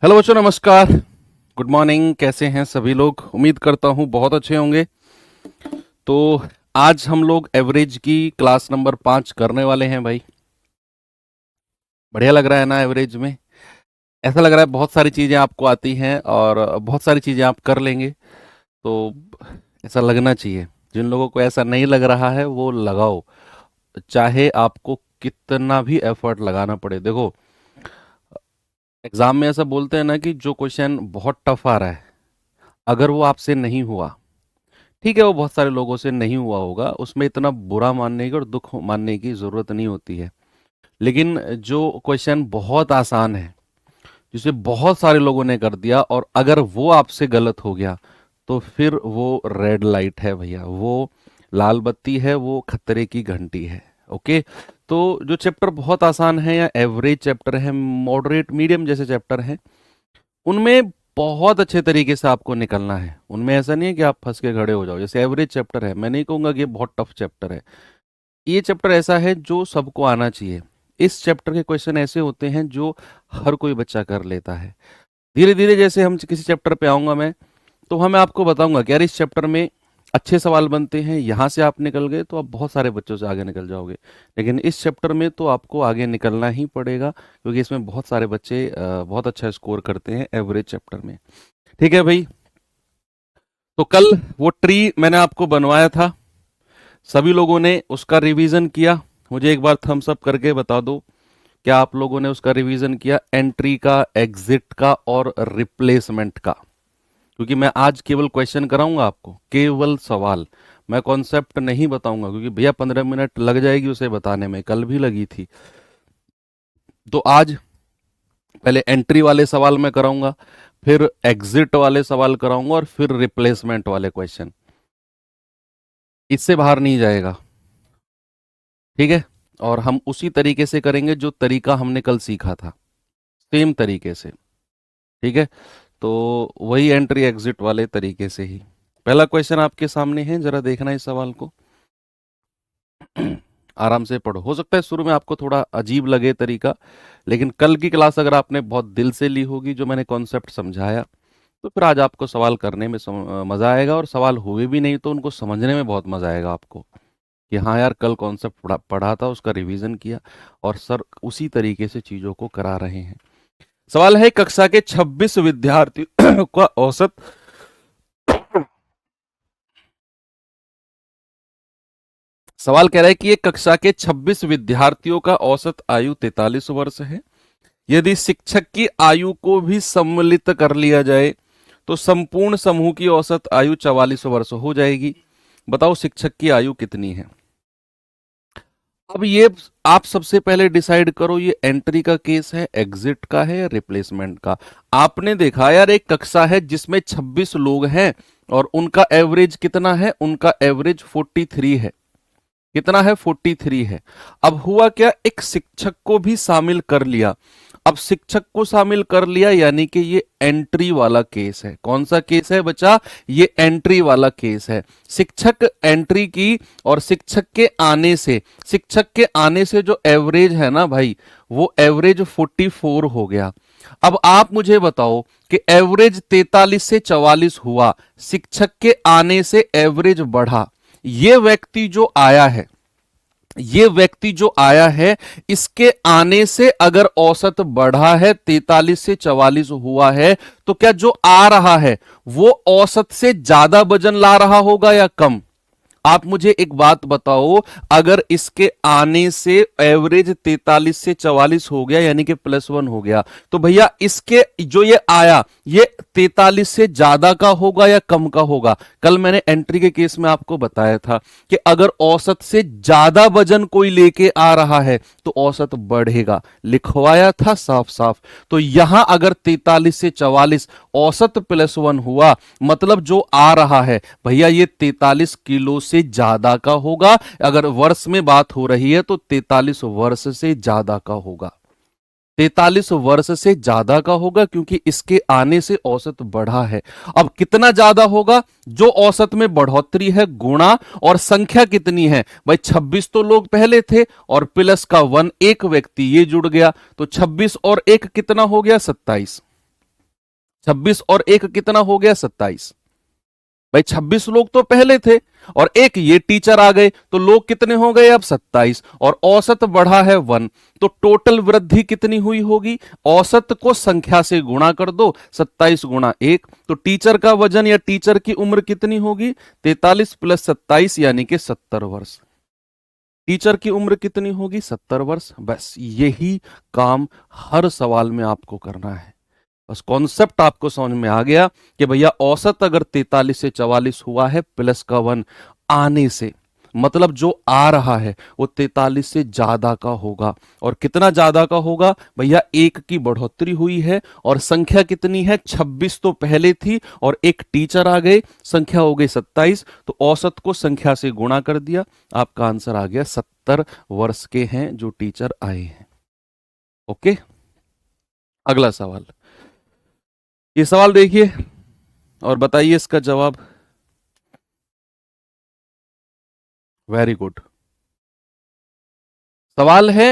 Hello बच्चों, नमस्कार। Good morning. कैसे हैं सभी लोग? उम्मीद करता हूं बहुत अच्छे होंगे। तो आज हम लोग एवरेज की क्लास नंबर 5 करने वाले हैं भाई। बढ़िया लग रहा है ना? एवरेज में ऐसा लग रहा है बहुत सारी चीज़ें आपको आती हैं और बहुत सारी चीज़ें आप कर लेंगे। तो ऐसा लगना चाहिए। जिन लोगों को ऐसा नहीं लग रहा है वो लगाओ, चाहे आपको कितना भी एफर्ट लगाना पड़े। देखो, एग्जाम में ऐसा बोलते हैं ना कि जो क्वेश्चन बहुत टफ आ रहा है, अगर वो आपसे नहीं हुआ, ठीक है, वो बहुत सारे लोगों से नहीं हुआ होगा, उसमें इतना बुरा मानने की और दुख मानने की जरूरत नहीं होती है। लेकिन जो क्वेश्चन बहुत आसान है, जिसे बहुत सारे लोगों ने कर दिया, और अगर वो आपसे गलत हो गया तो फिर वो रेड लाइट है भैया, वो लाल बत्ती है, वो खतरे की घंटी है। ओके। तो जो चैप्टर बहुत आसान है या एवरेज चैप्टर है, मॉडरेट मीडियम जैसे चैप्टर हैं, उनमें बहुत अच्छे तरीके से आपको निकलना है। उनमें ऐसा नहीं है कि आप फंस के खड़े हो जाओ। जैसे एवरेज चैप्टर है, मैं नहीं कहूंगा कि ये बहुत टफ चैप्टर है। ये चैप्टर ऐसा है जो सबको आना चाहिए। इस चैप्टर के क्वेश्चन ऐसे होते हैं जो हर कोई बच्चा कर लेता है। धीरे धीरे जैसे हम किसी चैप्टर पे आऊंगा मैं, तो मैं आपको बताऊंगा कि यार इस चैप्टर में अच्छे सवाल बनते हैं, यहाँ से आप निकल गए तो आप बहुत सारे बच्चों से आगे निकल जाओगे। लेकिन इस चैप्टर में तो आपको आगे निकलना ही पड़ेगा, क्योंकि इसमें बहुत सारे बच्चे बहुत अच्छा स्कोर करते हैं एवरेज चैप्टर में। ठीक है भाई। तो कल वो ट्री मैंने आपको बनवाया था, सभी लोगों ने उसका रिवीजन किया? मुझे एक बार थम्स अप करके बता दो, क्या आप लोगों ने उसका रिवीजन किया? एंट्री का, एग्जिट का और रिप्लेसमेंट का। क्योंकि मैं आज केवल क्वेश्चन कराऊंगा आपको, केवल सवाल। मैं कॉन्सेप्ट नहीं बताऊंगा, क्योंकि भैया 15 मिनट लग जाएगी उसे बताने में, कल भी लगी थी। तो आज पहले एंट्री वाले सवाल मैं कराऊंगा, फिर एग्जिट वाले सवाल कराऊंगा और फिर रिप्लेसमेंट वाले क्वेश्चन। इससे बाहर नहीं जाएगा, ठीक है? और हम उसी तरीके से करेंगे जो तरीका हमने कल सीखा था, सेम तरीके से। ठीक है? तो वही एंट्री एग्जिट वाले तरीके से ही। पहला क्वेश्चन आपके सामने है, जरा देखना इस सवाल को। आराम से पढ़ो। हो सकता है शुरू में आपको थोड़ा अजीब लगे तरीका, लेकिन कल की क्लास अगर आपने बहुत दिल से ली होगी, जो मैंने कॉन्सेप्ट समझाया, तो फिर आज आपको सवाल करने में मजा आएगा, और सवाल हुए भी नहीं तो उनको समझने में बहुत मजा आएगा आपको, कि हाँ यार कल कॉन्सेप्ट पढ़ा था, उसका रिवीजन किया और सर उसी तरीके से चीजों को करा रहे हैं। सवाल है, कक्षा के 26 विद्यार्थियों का औसत सवाल कह रहा है कि एक कक्षा के 26 विद्यार्थियों का औसत आयु 43 वर्ष है। यदि शिक्षक की आयु को भी सम्मिलित कर लिया जाए तो संपूर्ण समूह की औसत आयु 44 वर्ष हो जाएगी। बताओ शिक्षक की आयु कितनी है? अब ये आप सबसे पहले डिसाइड करो, ये एंट्री का केस है, एग्जिट का है या रिप्लेसमेंट का। आपने देखा यार, एक कक्षा है जिसमें 26 लोग हैं और उनका एवरेज कितना है? उनका एवरेज 43 है। कितना है? 43 है। अब हुआ क्या, एक शिक्षक को भी शामिल कर लिया। अब शिक्षक को शामिल कर लिया यानी कि ये एंट्री वाला केस है। कौन सा केस है बच्चा? ये एंट्री वाला केस है। शिक्षक एंट्री की, और शिक्षक के आने से जो एवरेज है ना भाई, वो एवरेज 44 हो गया। अब आप मुझे बताओ कि एवरेज 43 से 44 हुआ, शिक्षक के आने से एवरेज बढ़ा। ये व्यक्ति जो आया है इसके आने से अगर औसत बढ़ा है, 43 से 44 हुआ है, तो क्या जो आ रहा है वो औसत से ज्यादा वजन ला रहा होगा या कम? आप मुझे एक बात बताओ, अगर इसके आने से एवरेज 43 से 44 हो गया यानी कि +1 हो गया, तो भैया इसके जो ये आया, ये 43 से ज्यादा का होगा या कम का होगा? कल मैंने एंट्री के केस में आपको बताया था कि अगर औसत से ज्यादा वजन कोई लेके आ रहा है तो औसत बढ़ेगा, लिखवाया था साफ साफ। तो यहां अगर 43 से 44 औसत +1 हुआ, मतलब जो आ रहा है भैया ये 43 किलो से ज्यादा का होगा। अगर वर्ष में बात हो रही है तो 43 वर्ष से ज्यादा का होगा। 43 वर्ष से ज्यादा का होगा, क्योंकि इसके आने से औसत बढ़ा है। अब कितना ज्यादा होगा? जो औसत में बढ़ोतरी है गुणा, और संख्या कितनी है भाई? 26 तो लोग पहले थे और +1 एक व्यक्ति ये जुड़ गया, तो 26 और 1 कितना हो गया? 27। 26 और एक कितना हो गया 27। भाई 26 लोग तो पहले थे और एक ये टीचर आ गए तो लोग कितने हो गए अब 27 और औसत बढ़ा है 1। तो टोटल वृद्धि कितनी हुई होगी? औसत को संख्या से गुणा कर दो, 27 गुणा 1। तो टीचर का वजन या टीचर की उम्र कितनी होगी? 43 प्लस 27 यानी कि 70 वर्ष। टीचर की उम्र कितनी होगी? 70 वर्ष। बस यही काम हर सवाल में आपको करना है। बस कॉन्सेप्ट आपको समझ में आ गया कि भैया औसत अगर 43 से 44 हुआ है प्लस का 1 आने से, मतलब जो आ रहा है वो 43 से ज्यादा का होगा। और कितना ज्यादा का होगा? भैया एक की बढ़ोतरी हुई है और संख्या कितनी है? 26 तो पहले थी और एक टीचर आ गए, संख्या हो गई 27। तो औसत को संख्या से गुणा कर दिया, आपका आंसर आ गया 70 वर्ष के हैं जो टीचर आए हैं। ओके, अगला सवाल। ये सवाल देखिए और बताइए इसका जवाब। Very good. सवाल है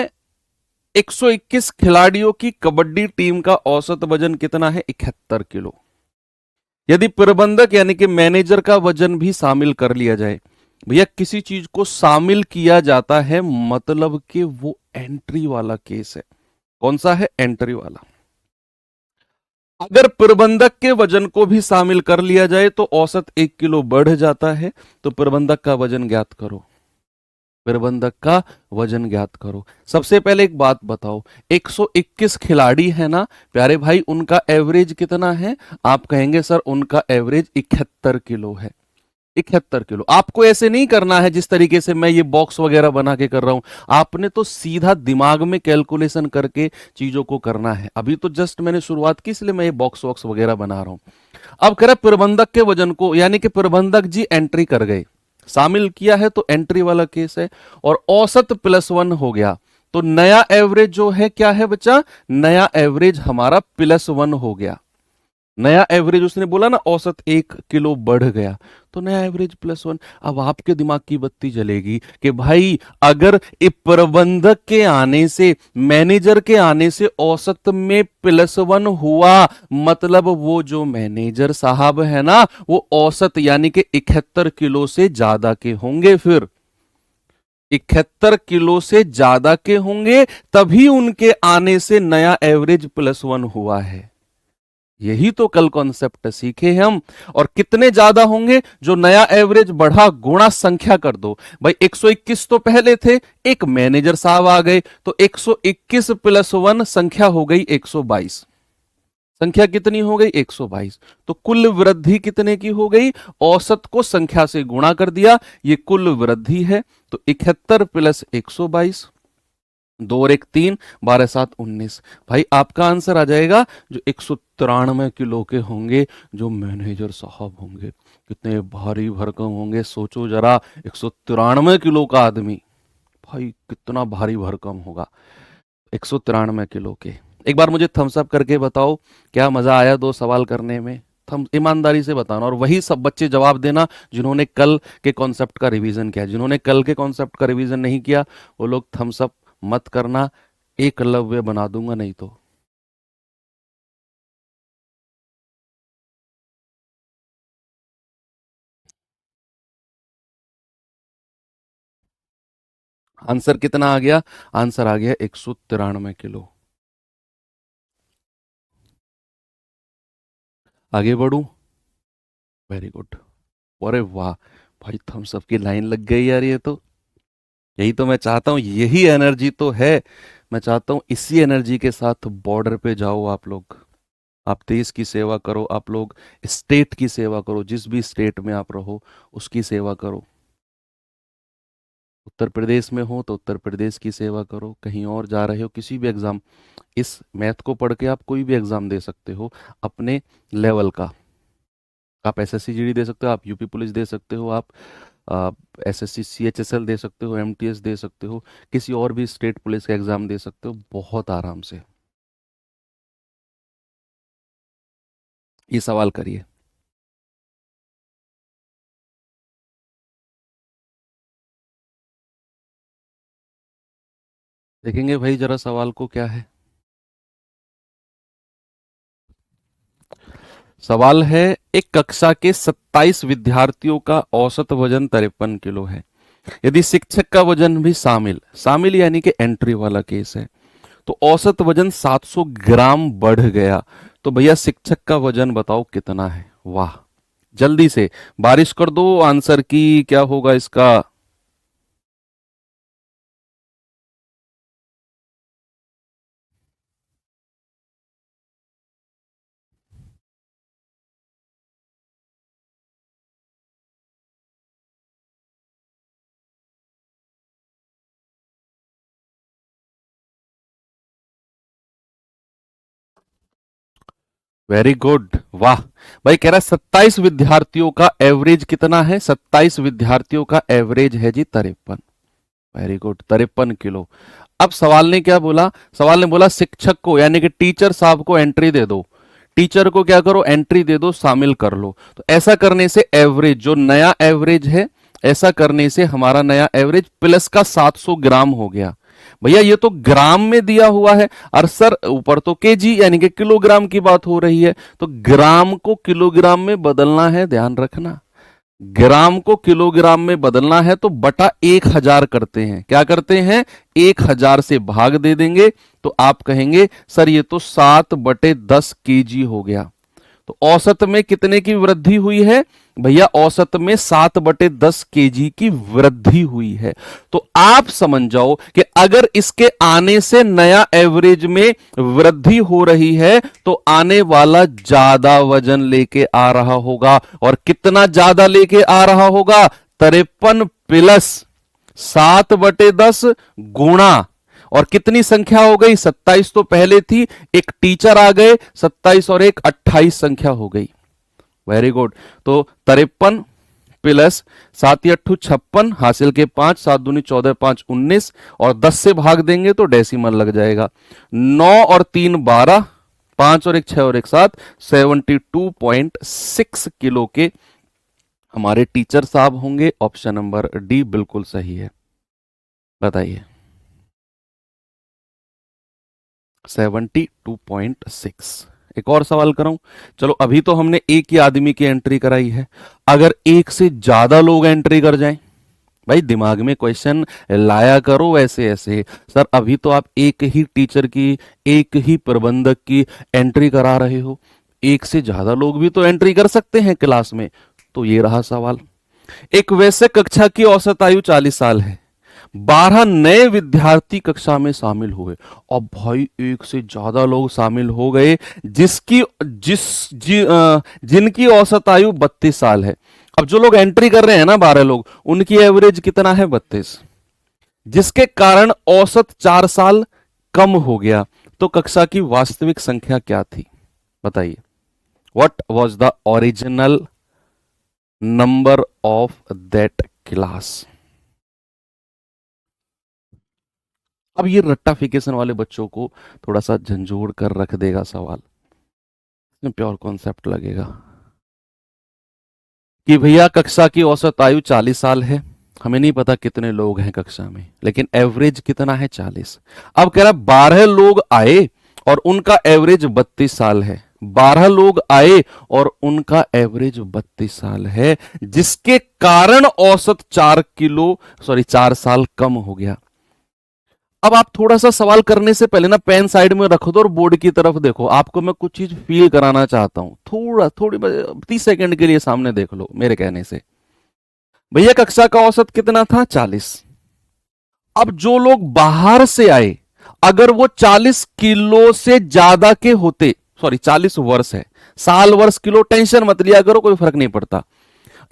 121 खिलाड़ियों की कबड्डी टीम का औसत वजन कितना है? 71 किलो। यदि प्रबंधक यानी कि मैनेजर का वजन भी शामिल कर लिया जाए, भैया किसी चीज को शामिल किया जाता है मतलब कि वो एंट्री वाला केस है। कौन सा है? एंट्री वाला। अगर प्रबंधक के वजन को भी शामिल कर लिया जाए तो औसत 1 किलो बढ़ जाता है। तो प्रबंधक का वजन ज्ञात करो। प्रबंधक का वजन ज्ञात करो। सबसे पहले एक बात बताओ, 121 खिलाड़ी है ना प्यारे भाई, उनका एवरेज कितना है? आप कहेंगे सर उनका एवरेज 71 किलो है। 71 किलो। आपको ऐसे नहीं करना है जिस तरीके से मैं ये बॉक्स वगैरह बना के कर रहा हूं, आपने तो सीधा दिमाग में कैलकुलेशन करके चीजों को करना है। अभी तो जस्ट मैंने शुरुआत की इसलिए मैं ये बॉक्स वॉक्स वगैरह बना रहा हूं। अब कह रहा प्रबंधक के वजन को, यानी कि प्रबंधक जी एंट्री कर गए, शामिल किया है तो एंट्री वाला केस है, और औसत +1 हो गया। तो नया एवरेज जो है क्या है बच्चा? नया एवरेज हमारा +1 हो गया। नया एवरेज उसने बोला ना औसत 1 किलो बढ़ गया, तो नया एवरेज +1। अब आपके दिमाग की बत्ती जलेगी कि भाई अगर प्रबंधक के आने से, मैनेजर के आने से औसत में +1 हुआ, मतलब वो जो मैनेजर साहब है ना वो औसत यानी कि 71 किलो से ज्यादा के होंगे। फिर 71 किलो से ज्यादा के होंगे, तभी उनके आने से नया एवरेज +1 हुआ है। यही तो कल कॉन्सेप्ट सीखे हम। और कितने ज्यादा होंगे? जो नया एवरेज बढ़ा गुणा संख्या कर दो। भाई 121 तो पहले थे, एक मैनेजर साहब आ गए, तो 121 +1 संख्या हो गई 122। संख्या कितनी हो गई? 122। तो कुल वृद्धि कितने की हो गई? औसत को संख्या से गुणा कर दिया, ये कुल वृद्धि है। तो 71 प्लस 122, 2 और 1 3, 12 7 19। भाई आपका आंसर आ जाएगा जो 193 किलो के होंगे, जो मैनेजर साहब होंगे। कितने भारी भरकम होंगे, सोचो जरा। 193 किलो का आदमी, भाई कितना भारी भरकम होगा। 193 किलो के। एक बार मुझे थम्स अप करके बताओ क्या मजा आया 2 सवाल करने में? थम ईमानदारी से बताना, और वही सब बच्चे जवाब देना जिन्होंने कल के कॉन्सेप्ट का रिवीजन किया। जिन्होंने कल के कॉन्सेप्ट का रिवीजन नहीं किया वो लोग थम्स अप मत करना, एकलव्य बना दूंगा नहीं तो। आंसर कितना आ गया? आंसर आ गया 193 किलो। आगे बढ़ू? Very good. अरे वाह भाई, थम्स अप की लाइन लग गई यार। ये तो यही तो मैं चाहता हूँ, यही एनर्जी तो है। मैं चाहता हूँ इसी एनर्जी के साथ बॉर्डर पे जाओ आप लोग। आप देश की सेवा करो, आप लोग स्टेट की सेवा करो, जिस भी स्टेट में आप रहो उसकी सेवा करो। उत्तर प्रदेश में हो तो उत्तर प्रदेश की सेवा करो, कहीं और जा रहे हो किसी भी एग्जाम, इस मैथ को पढ़ के आप कोई भी एग्जाम दे सकते हो अपने लेवल का। आप एसएससी जीडी दे सकते हो, आप यूपी पुलिस दे सकते हो, आप एसएससी सीएचएसएल दे सकते हो, एमटीएस दे सकते हो, किसी और भी स्टेट पुलिस का एग्जाम दे सकते हो बहुत आराम से। ये सवाल करिए। देखेंगे भाई जरा सवाल को क्या है। सवाल है, एक कक्षा के 27 विद्यार्थियों का औसत वजन 53 किलो है। यदि शिक्षक का वजन भी शामिल शामिल यानी कि एंट्री वाला केस है, तो औसत वजन 700 ग्राम बढ़ गया, तो भैया शिक्षक का वजन बताओ कितना है। वाह, जल्दी से बारिश कर दो आंसर की, क्या होगा इसका। वेरी गुड, वाह। भाई कह रहा है 27 विद्यार्थियों का एवरेज कितना है, 27 विद्यार्थियों का एवरेज है जी 53। Very good, 53 kilo. अब सवाल ने क्या बोला, सवाल ने बोला शिक्षक को यानी कि टीचर साहब को एंट्री दे दो, टीचर को क्या करो, एंट्री दे दो, शामिल कर लो। तो ऐसा करने से एवरेज जो नया एवरेज है, ऐसा करने से हमारा नया एवरेज प्लस का 700 ग्राम हो गया। भैया ये तो ग्राम में दिया हुआ है, और सर ऊपर तो केजी यानी कि किलोग्राम की बात हो रही है, तो ग्राम को किलोग्राम में बदलना है, ध्यान रखना। ग्राम को किलोग्राम में बदलना है तो बटा 1000 करते हैं, क्या करते हैं, 1000 से भाग दे देंगे, तो आप कहेंगे सर ये तो 7/10 केजी हो गया। तो औसत में कितने की वृद्धि हुई है भैया, औसत में 7/10 केजी की वृद्धि हुई है। तो आप समझ जाओ कि अगर इसके आने से नया एवरेज में वृद्धि हो रही है, तो आने वाला ज्यादा वजन लेके आ रहा होगा। और कितना ज्यादा लेके आ रहा होगा, 53 प्लस 7/10 गुणा, और कितनी संख्या हो गई, 27 तो पहले थी, एक टीचर आ गए, 27 और एक 28 संख्या हो गई। Very good. तो 53 प्लस 7×8 = 56, हासिल के 5, 7×2 = 14, 5 = 19, और 10 से भाग देंगे तो डेसिमल लग जाएगा। 9 और 3 = 12, 5 और 1 6 और 1 7, 72.6 किलो के हमारे टीचर साहब होंगे। ऑप्शन नंबर डी बिल्कुल सही है। बताइए, 72.6। एक और सवाल कराऊं, चलो अभी तो हमने एक ही आदमी की एंट्री कराई है, अगर एक से ज्यादा लोग एंट्री कर जाएं, भाई दिमाग में क्वेश्चन लाया करो ऐसे ऐसे। सर अभी तो आप एक ही टीचर की, एक ही प्रबंधक की एंट्री करा रहे हो, एक से ज्यादा लोग भी तो एंट्री कर सकते हैं क्लास में। तो ये रहा सवाल। एक वैसे कक्षा की औसत आयु 40 साल है, 12 नए विद्यार्थी कक्षा में शामिल हुए। अब भाई एक से ज्यादा लोग शामिल हो गए, जिसकी जिनकी औसत आयु 32 साल है। अब जो लोग एंट्री कर रहे हैं ना, 12 लोग, उनकी एवरेज कितना है, 32, जिसके कारण औसत 4 साल कम हो गया। तो कक्षा की वास्तविक संख्या क्या थी, बताइए। What was the original number of that class. अब ये रट्टाफिकेशन वाले बच्चों को थोड़ा सा झंझोड़ कर रख देगा सवाल, इसमें प्योर कॉन्सेप्ट लगेगा कि भैया कक्षा की औसत आयु 40 साल है, हमें नहीं पता कितने लोग हैं कक्षा में, लेकिन एवरेज कितना है, 40। अब कह रहा 12 लोग आए और उनका एवरेज 32 साल है, 12 लोग आए और उनका एवरेज 32 साल है, जिसके कारण औसत 4 साल कम हो गया। अब आप थोड़ा सा सवाल करने से पहले ना पेन साइड में रख दो और बोर्ड की तरफ देखो। आपको मैं कुछ चीज फील कराना चाहता हूं, थोड़ी 30 सेकंड के लिए सामने देख लो मेरे कहने से। भैया कक्षा का औसत कितना था, 40। अब जो लोग बाहर से आए, अगर वो 40 किलो से ज्यादा के होते, सॉरी 40 वर्ष है, साल वर्ष किलो टेंशन मत लिया करो, कोई फर्क नहीं पड़ता,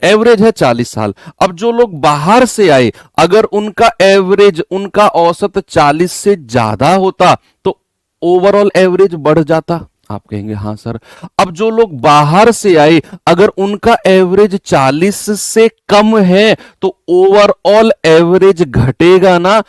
एवरेज है 40 साल। अब जो लोग बाहर से आए, अगर उनका एवरेज, उनका औसत 40 से ज्यादा होता, तो ओवरऑल एवरेज बढ़ जाता। आप कहेंगे हाँ सर। अब जो लोग बाहर से आए, अगर उनका एवरेज 40 से कम है, तो ओवरऑल एवरेज घटेगा ना।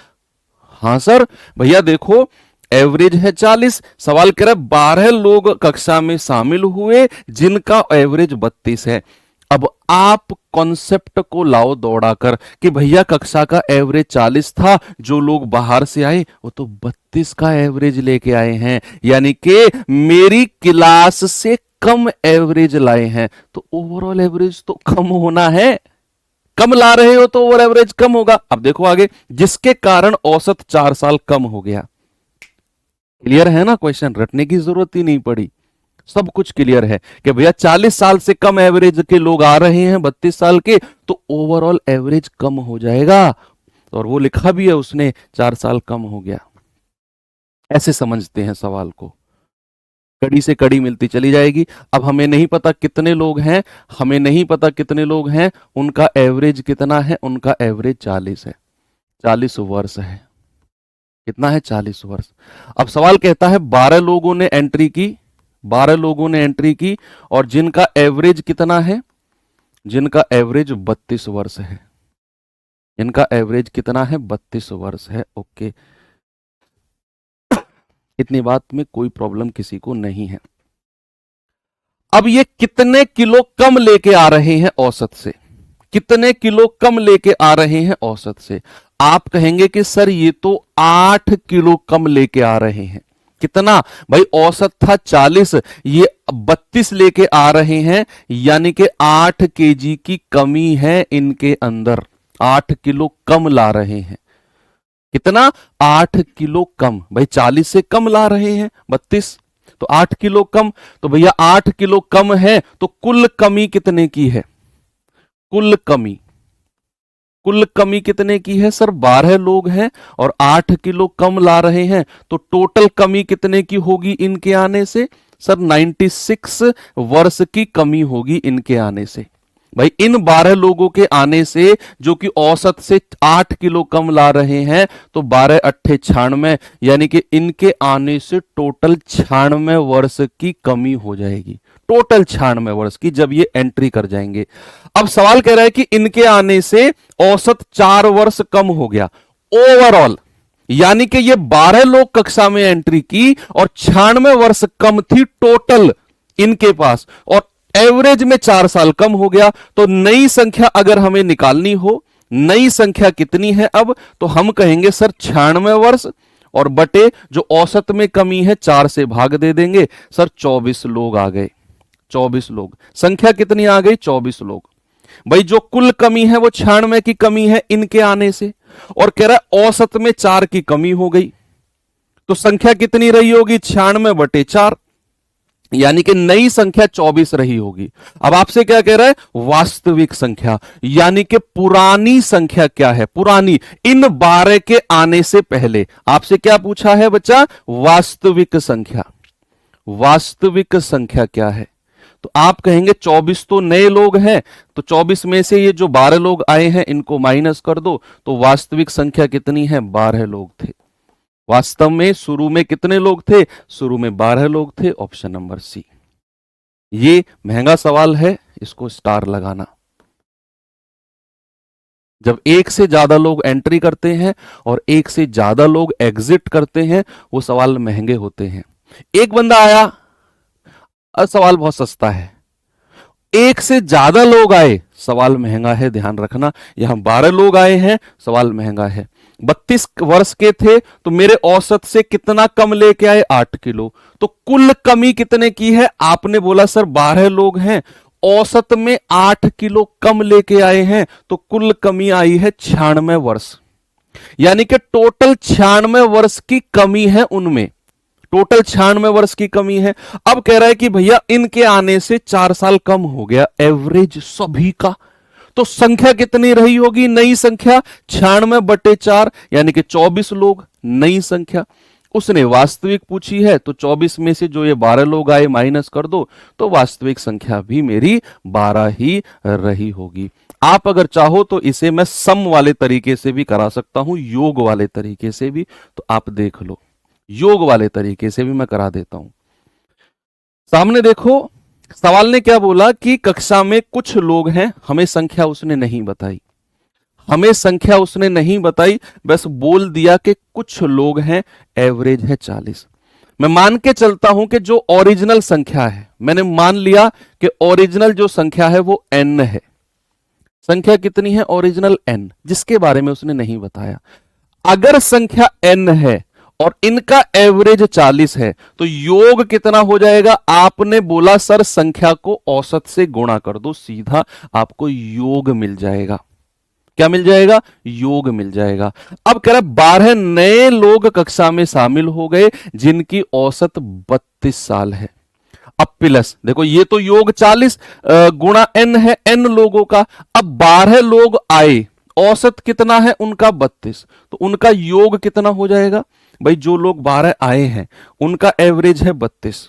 हाँ सर। भैया देखो, एवरेज है 40, सवाल कह रहा है 12 लोग कक्षा में शामिल हुए जिनका एवरेज 32 है। अब आप कॉन्सेप्ट को लाओ दौड़ाकर कि भैया कक्षा का एवरेज 40 था, जो लोग बाहर से आए वो तो 32 का एवरेज लेके आए हैं, यानी कि मेरी क्लास से कम एवरेज लाए हैं, तो ओवरऑल एवरेज तो कम होना है। कम ला रहे हो तो ओवर एवरेज कम होगा। अब देखो आगे, जिसके कारण औसत 4 साल कम हो गया। क्लियर है ना, क्वेश्चन रटने की जरूरत ही नहीं पड़ी, सब कुछ क्लियर है कि भैया 40 साल से कम एवरेज के लोग आ रहे हैं 32 साल के, तो ओवरऑल एवरेज कम हो जाएगा। और वो लिखा भी है उसने, 4 साल कम हो गया। ऐसे समझते हैं सवाल को, कड़ी से कड़ी मिलती चली जाएगी। अब हमें नहीं पता कितने लोग हैं, हमें नहीं पता कितने लोग हैं, उनका एवरेज कितना है, उनका एवरेज 40 है, 40 वर्ष है। कितना है, 40 वर्ष। अब सवाल कहता है 12 लोगों ने एंट्री की, 12 लोगों ने एंट्री की, और जिनका एवरेज कितना है, जिनका एवरेज 32 वर्ष है, इनका एवरेज कितना है, 32 वर्ष है। ओके, इतनी बात में कोई प्रॉब्लम किसी को नहीं है। अब ये कितने किलो कम लेके आ रहे हैं औसत से, कितने किलो कम लेके आ रहे हैं औसत से। आप कहेंगे कि सर ये तो 8 किलो कम लेके आ रहे हैं। कितना भाई, औसत था 40, ये 32 लेके आ रहे हैं, यानी कि 8 केजी की कमी है इनके अंदर, 8 किलो कम ला रहे हैं। कितना, 8 किलो कम। भाई 40 से कम ला रहे हैं 32, तो 8 किलो कम। तो भैया 8 किलो कम है, तो कुल कमी कितने की है, कुल कमी, कुल कमी कितने की है सर, 12 लोग हैं और 8 किलो कम ला रहे हैं, तो टोटल कमी कितने की होगी इनके आने से सर, 96 वर्ष की कमी होगी इनके आने से। भाई इन 12 लोगों के आने से, जो कि औसत से 8 किलो कम ला रहे हैं, तो 12 अट्ठे 96, यानी कि इनके आने से टोटल 96 वर्ष की कमी हो जाएगी, टोटल 96 वर्ष की, जब ये एंट्री कर जाएंगे। अब सवाल कह रहा है कि इनके आने से औसत 4 वर्ष कम हो गया ओवरऑल, यानी कि ये 12 लोग कक्षा में एंट्री की और 96 वर्ष कम थी टोटल इनके पास, और एवरेज में 4 साल कम हो गया। तो नई संख्या अगर हमें निकालनी हो, नई संख्या कितनी है अब, तो हम कहेंगे सर 96 वर्ष, और बटे जो औसत में कमी है 4 से भाग दे देंगे सर, 24 लोग आ गए, 24 लोग। संख्या कितनी आ गई, 24 लोग। भाई जो कुल कमी है वो 96 की कमी है इनके आने से, और कह रहा है औसत में 4 की कमी हो गई, तो संख्या कितनी रही होगी, 96 बटे 4, यानी कि नई संख्या 24 रही होगी। अब आपसे क्या कह रहा है, वास्तविक संख्या, यानी कि पुरानी संख्या क्या है, पुरानी, इन 12 के आने से पहले। आपसे क्या पूछा है बच्चा, वास्तविक संख्या, वास्तविक संख्या क्या है। तो आप कहेंगे 24 तो नए लोग हैं, तो 24 में से ये जो 12 लोग आए हैं इनको माइनस कर दो, तो वास्तविक संख्या कितनी है, 12 लोग थे। वास्तव में शुरू में कितने लोग थे, शुरू में 12 लोग थे, ऑप्शन नंबर सी। ये महंगा सवाल है, इसको स्टार लगाना। जब एक से ज्यादा लोग एंट्री करते हैं और एक से ज्यादा लोग एग्जिट करते हैं, वो सवाल महंगे होते हैं। एक बंदा आया, सवाल बहुत सस्ता है। एक से ज्यादा लोग आए, सवाल महंगा है, ध्यान रखना। यहां 12 लोग आए हैं, सवाल महंगा है। 32 वर्ष के थे, तो मेरे औसत से कितना कम लेके आए, 8 किलो। तो कुल कमी कितने की है, आपने बोला सर 12 लोग हैं, औसत में 8 किलो कम लेके आए हैं, तो कुल कमी आई है 96 वर्ष, यानी कि टोटल 96 वर्ष की कमी है उनमें, टोटल 96 वर्ष की कमी है। अब कह रहा है कि भैया इनके आने से 4 साल कम हो गया एवरेज सभी का, तो संख्या कितनी रही होगी, नई संख्या 96 बटे 4, यानी कि 24 लोग नई संख्या। उसने वास्तविक पूछी है, तो 24 में से जो ये 12 लोग आए माइनस कर दो, तो वास्तविक संख्या भी मेरी 12 ही रही होगी। आप अगर चाहो तो इसे मैं सम वाले तरीके से भी करा सकता हूं, योग वाले तरीके से भी, तो आप देख लो, योग वाले तरीके से भी मैं करा देता हूं। सामने देखो, सवाल ने क्या बोला कि कक्षा में कुछ लोग हैं, हमें संख्या उसने नहीं बताई, हमें संख्या उसने नहीं बताई, बस बोल दिया कि कुछ लोग हैं, एवरेज है 40। मैं मान के चलता हूं कि जो ओरिजिनल संख्या है, मैंने मान लिया कि ओरिजिनल जो संख्या है वो n है। संख्या कितनी है ओरिजिनल, n, जिसके बारे में उसने नहीं बताया। अगर संख्या n है और इनका एवरेज 40 है, तो योग कितना हो जाएगा? आपने बोला सर संख्या को औसत से गुणा कर दो, सीधा आपको योग मिल जाएगा। क्या मिल जाएगा? योग मिल जाएगा। अब कह रहा 12 नए लोग कक्षा में शामिल हो गए जिनकी औसत 32 साल है। अब प्लस देखो, ये तो योग 40 गुणा n है, n लोगों का। अब 12 लोग आए, औसत कितना है उनका? 32, तो उनका योग कितना हो जाएगा भाई? जो लोग 12 आए हैं उनका एवरेज है 32,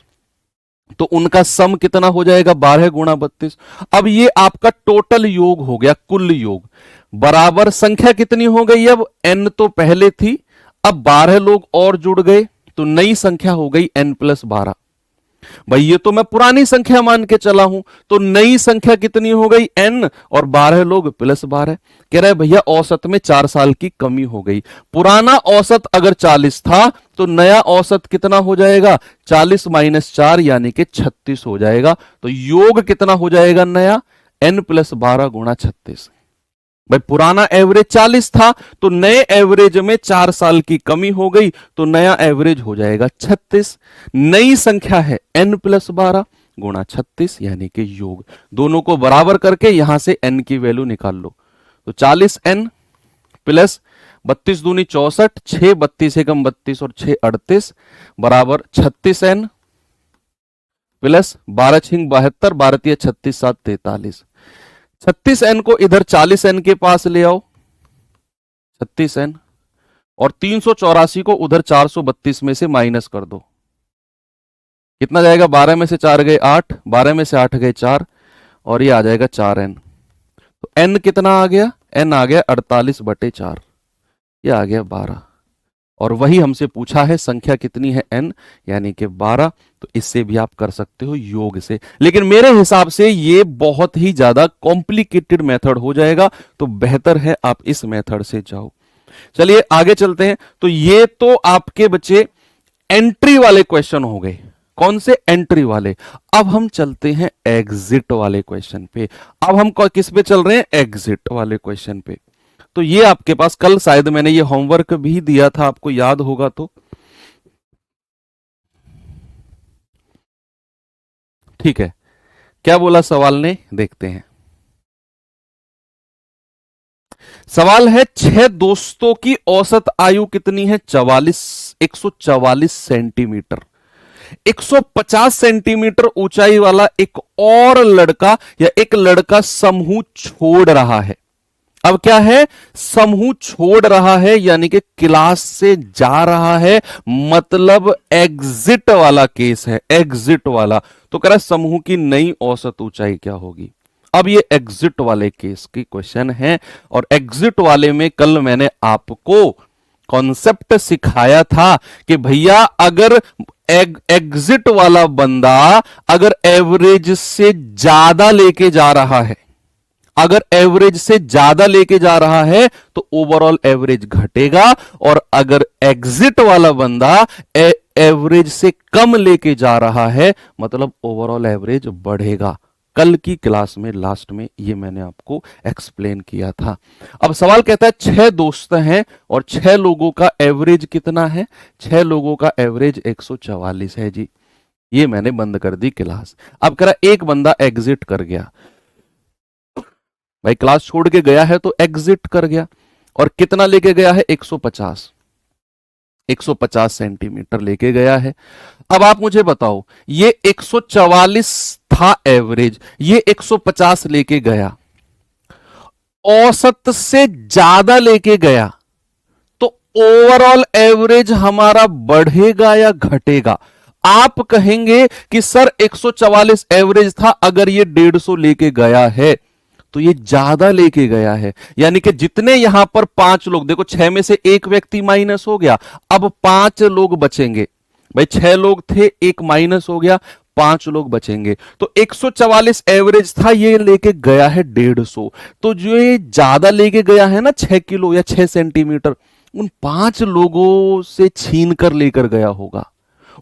तो उनका सम कितना हो जाएगा? 12 गुणा 32। अब ये आपका टोटल योग हो गया, कुल योग बराबर संख्या कितनी हो गई? अब n तो पहले थी, अब 12 लोग और जुड़ गए तो नई संख्या हो गई n+12। भाई ये तो मैं पुरानी संख्या मान के चला हूं, तो नई संख्या कितनी हो गई? n, और 12 लोग +12। कह रहे भैया औसत में 4 साल की कमी हो गई। पुराना औसत अगर 40 था तो नया औसत कितना हो जाएगा? 40 - 4 यानी कि 36 हो जाएगा। तो योग कितना हो जाएगा नया? n+12 गुणा 36। भाई पुराना एवरेज 40 था तो नए एवरेज में 4 साल की कमी हो गई, तो नया एवरेज हो जाएगा 36। नई संख्या है n+12 गुणा 36 यानी कि योग। दोनों को बराबर करके यहां से n की वैल्यू निकाल लो, तो 40n प्लस 32 दूनी 64, 6 32 एकम 32 और 6 38 बराबर 36n प्लस 12 छिंग 72, 12 तिया 36 7 43। 36n को इधर 40n के पास ले आओ, 36n, और 384 को उधर 432 में से माइनस कर दो। कितना जाएगा? 12 में से 4 गए 8, 12 में से 8 गए 4, और ये आ जाएगा 4n। तो n कितना आ गया? n आ गया 48/4, ये आ गया 12। और वही हमसे पूछा है संख्या कितनी है n, यानी कि 12। तो इससे भी आप कर सकते हो योग से, लेकिन मेरे हिसाब से ये बहुत ही ज्यादा कॉम्प्लिकेटेड मेथड हो जाएगा, तो बेहतर है आप इस मेथड से जाओ। चलिए आगे चलते हैं। तो ये तो आपके बच्चे एंट्री वाले क्वेश्चन हो गए। कौन से? एंट्री वाले। अब हम चलते हैं एग्जिट वाले क्वेश्चन पे। अब हम किस पे चल रहे हैं? एग्जिट वाले क्वेश्चन पे। तो ये आपके पास कल शायद मैंने ये होमवर्क भी दिया था, आपको याद होगा तो ठीक है। क्या बोला सवाल ने, देखते हैं। सवाल है 6 दोस्तों की औसत आयु कितनी है? 144 सेंटीमीटर। 150 सेंटीमीटर ऊंचाई वाला एक और लड़का या एक लड़का समूह छोड़ रहा है। अब क्या है? समूह छोड़ रहा है यानी कि क्लास से जा रहा है, मतलब एग्जिट वाला केस है, एग्जिट वाला। तो कह रहा है समूह की नई औसत ऊंचाई क्या होगी? अब ये एग्जिट वाले केस की क्वेश्चन है, और एग्जिट वाले में कल मैंने आपको कॉन्सेप्ट सिखाया था कि भैया अगर एग्जिट वाला बंदा अगर एवरेज से ज्यादा लेके जा रहा है, अगर एवरेज से ज्यादा लेके जा रहा है तो ओवरऑल एवरेज घटेगा, और अगर एग्जिट वाला बंदा एवरेज से कम लेके जा रहा है मतलब ओवरऑल एवरेज बढ़ेगा। कल की क्लास में लास्ट में ये मैंने आपको एक्सप्लेन किया था। अब सवाल कहता है 6 दोस्त हैं और 6 लोगों का एवरेज कितना है? 6 लोगों का एवरेज 144 है जी। ये मैंने बंद कर दी क्लास। अब कह रहा एक बंदा एग्जिट कर गया, भाई क्लास छोड़ के गया है तो एग्जिट कर गया, और कितना लेके गया है? 150 सेंटीमीटर लेके गया है। अब आप मुझे बताओ, ये 144 था एवरेज, ये 150 लेके गया, औसत से ज्यादा लेके गया, तो ओवरऑल एवरेज हमारा बढ़ेगा या घटेगा? आप कहेंगे कि सर 144 एवरेज था, अगर ये 150 लेके गया है तो ये ज्यादा लेके गया है, यानी कि जितने यहां पर 5 लोग, देखो 6 में से एक व्यक्ति माइनस हो गया, अब 5 लोग बचेंगे। भाई 6 लोग थे, एक माइनस हो गया, 5 लोग बचेंगे। तो 144 एवरेज था, ये लेके गया है 150। तो जो ये ज्यादा लेके गया है ना 6 किलो या 6 सेंटीमीटर, उन 5 लोगों से छीन कर लेकर गया होगा।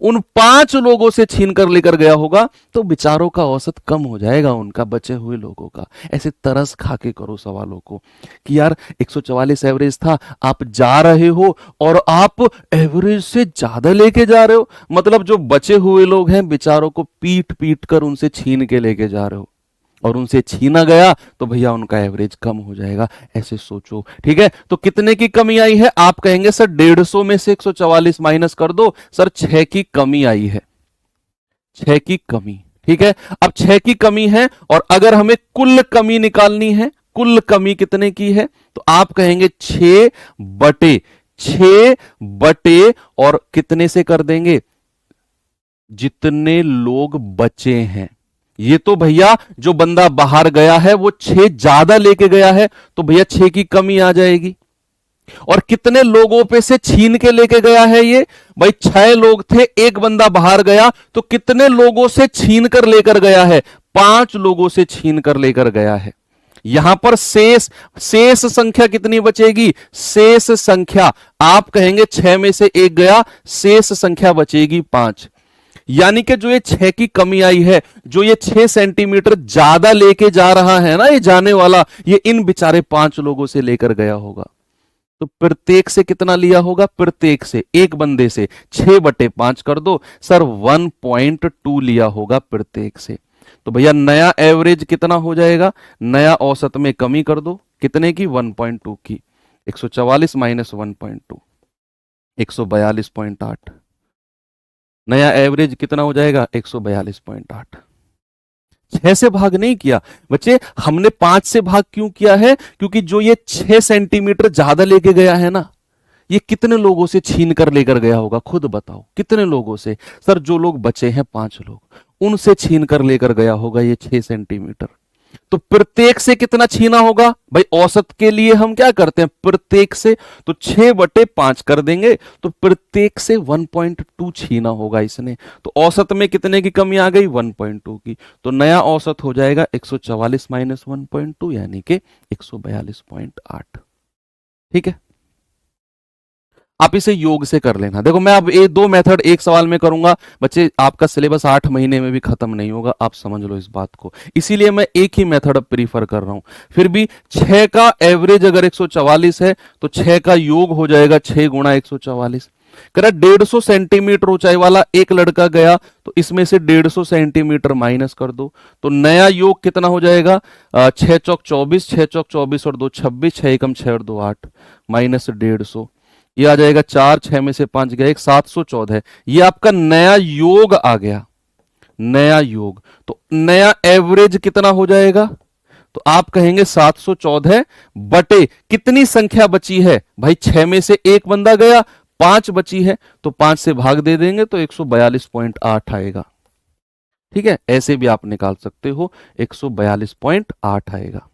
उन 5 लोगों से छीन कर लेकर गया होगा, तो बेचारों का औसत कम हो जाएगा, उनका बचे हुए लोगों का। ऐसे तरस खा के करो सवालों को कि यार 144 एवरेज था, आप जा रहे हो और आप एवरेज से ज्यादा लेके जा रहे हो, मतलब जो बचे हुए लोग हैं बेचारों को पीट पीट कर उनसे छीन के लेके जा रहे हो, और उनसे छीना गया तो भैया उनका एवरेज कम हो जाएगा। ऐसे सोचो, ठीक है। तो कितने की कमी आई है? आप कहेंगे सर 150 में से 144 माइनस कर दो। सर 6 की कमी आई है, 6 की कमी, ठीक है। अब 6 की कमी है, और अगर हमें कुल कमी निकालनी है, कुल कमी कितने की है, तो आप कहेंगे 6 बटे और कितने से कर देंगे? जितने लोग बचे हैं। ये तो भैया जो बंदा बाहर गया है वो 6 ज्यादा लेके गया है, तो भैया 6 की कमी आ जाएगी। और कितने लोगों पे से छीन के लेके गया है ये? भाई 6 लोग थे, एक बंदा बाहर गया, तो कितने लोगों से छीन कर लेकर गया है? 5 लोगों से छीन कर लेकर गया है। यहां पर शेष संख्या कितनी बचेगी? शेष संख्या आप कहेंगे 6 में से 1 गया, शेष संख्या बचेगी 5। यानी कि जो ये 6 की कमी आई है, जो ये 6 सेंटीमीटर ज्यादा लेके जा रहा है ना ये जाने वाला, ये इन बेचारे 5 लोगों से लेकर गया होगा। तो प्रत्येक से कितना लिया होगा? प्रत्येक से, एक बंदे से 6/5 कर दो सर, 1.2 लिया होगा प्रत्येक से। तो भैया नया एवरेज कितना हो जाएगा? नया औसत में कमी कर दो, कितने की? 1.2 की। 144 माइनस 1.2, 142.8। नया एवरेज कितना हो जाएगा? 142.8। 6 से भाग नहीं किया बच्चे, हमने 5 से भाग क्यों किया है? क्योंकि जो ये 6 सेंटीमीटर ज्यादा लेके गया है ना, ये कितने लोगों से छीन कर लेकर गया होगा? खुद बताओ कितने लोगों से? सर जो लोग बचे हैं 5 लोग, उनसे छीन कर लेकर गया होगा ये 6 सेंटीमीटर। तो प्रत्येक से कितना छीना होगा? भाई औसत के लिए हम क्या करते हैं? प्रत्येक से, तो 6/5 कर देंगे, तो प्रत्येक से 1.2 छीना होगा इसने। तो औसत में कितने की कमी आ गई? 1.2 की। तो नया औसत हो जाएगा 144 माइनस 1.2 यानी कि 142.8। ठीक है, आप इसे योग से कर लेना। देखो मैं अब ये 2 मेथड एक सवाल में करूंगा बच्चे, आपका सिलेबस 8 महीने में भी खत्म नहीं होगा, आप समझ लो इस बात को। इसीलिए मैं एक ही मेथड प्रीफर कर रहा हूं। फिर भी 6 का एवरेज अगर 144 है तो 6 का योग हो जाएगा 6 गुणा 144। कह 150 सेंटीमीटर ऊंचाई वाला एक लड़का गया, तो इसमें से 150 सेंटीमीटर माइनस कर दो, तो नया योग कितना हो जाएगा? 6 चौक 24, 6 चौक 24 और 2 26, 6 एकम 6 और 2 8, माइनस 150। ये आ जाएगा 4, 6 में से 5 गया, 714 है। ये आपका नया योग आ गया, नया योग। तो नया एवरेज कितना हो जाएगा? तो आप कहेंगे 714 बटे कितनी संख्या बची है? भाई 6 में से एक बंदा गया, 5 बची है, तो 5 से भाग दे देंगे तो 142.8 आएगा। ठीक है, ऐसे भी आप निकाल सकते हो, 142.8 आएगा।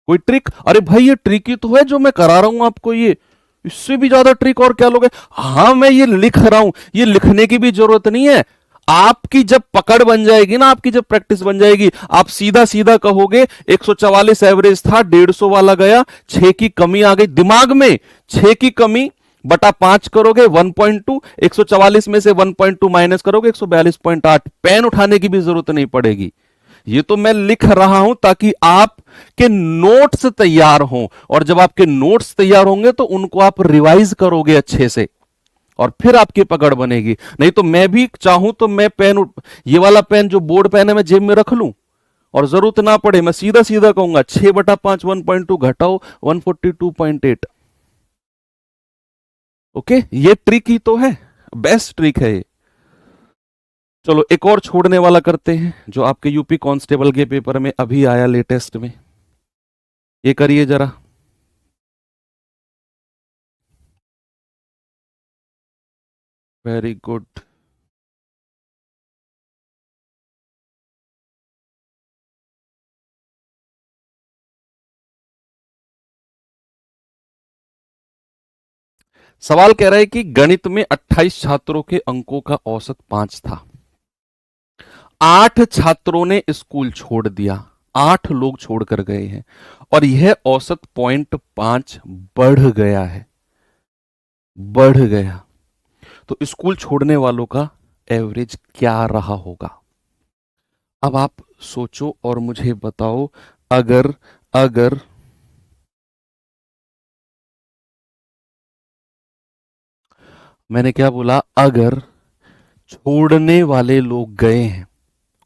कोई ट्रिक? अरे भाई ये ट्रिक ही तो है जो मैं करा रहा हूं आपको, ये इससे भी ज्यादा ट्रिक और क्या लोगे? हाँ मैं ये लिख रहा हूं, ये लिखने की भी जरूरत नहीं है। आपकी जब पकड़ बन जाएगी ना, आपकी जब प्रैक्टिस बन जाएगी, आप सीधा सीधा कहोगे 144 एवरेज था, 150 वाला गया, 6 की कमी आ गई दिमाग में, 6 की कमी बटा 5 करोगे 1.2, 144 में से 1.2 माइनस करोगे 142.8। पेन उठाने की भी जरूरत नहीं पड़ेगी। ये तो मैं लिख रहा हूं ताकि आपके नोट्स तैयार हों, और जब आपके नोट्स तैयार होंगे तो उनको आप रिवाइज करोगे अच्छे से, और फिर आपकी पकड़ बनेगी। नहीं तो मैं भी चाहूं तो मैं पेन, ये वाला पेन जो बोर्ड पेन है, मैं जेब में रख लूं और जरूरत ना पड़े मैं सीधा सीधा कहूंगा 6/5 1.2 घटाओ 142.8। ओके, ये ट्रिक ही तो है, बेस्ट ट्रिक है ये। चलो एक और छोड़ने वाला करते हैं, जो आपके यूपी कांस्टेबल के पेपर में अभी आया लेटेस्ट में। ये करिए जरा। Very good. सवाल कह रहा है कि गणित में 28 छात्रों के अंकों का औसत 5 था, 8 छात्रों ने स्कूल छोड़ दिया, 8 लोग छोड़कर गए हैं, और यह औसत 0.5 बढ़ गया है। बढ़ गया, तो स्कूल छोड़ने वालों का एवरेज क्या रहा होगा? अब आप सोचो और मुझे बताओ। अगर अगर मैंने क्या बोला? अगर छोड़ने वाले लोग गए हैं,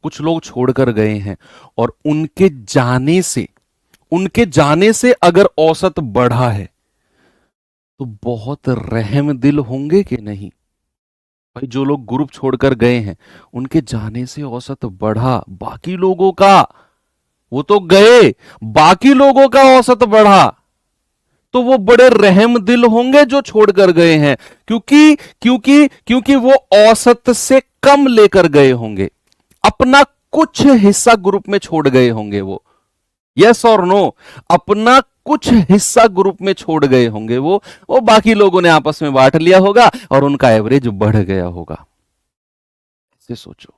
कुछ लोग छोड़कर गए हैं, और उनके जाने से अगर औसत बढ़ा है, तो बहुत रहम दिल होंगे कि नहीं? भाई जो लोग ग्रुप छोड़कर गए हैं, उनके जाने से औसत बढ़ा, बाकी लोगों का, वो तो गए, बाकी लोगों का औसत बढ़ा, तो वो बड़े रहम दिल होंगे जो छोड़कर गए हैं, क्योंकि क्योंकि क्योंकि वो औसत से कम लेकर गए होंगे, अपना कुछ हिस्सा ग्रुप में छोड़ गए होंगे वो। यस और नो? अपना कुछ हिस्सा ग्रुप में छोड़ गए होंगे वो बाकी लोगों ने आपस में बांट लिया होगा और उनका एवरेज बढ़ गया होगा। ऐसे सोचो,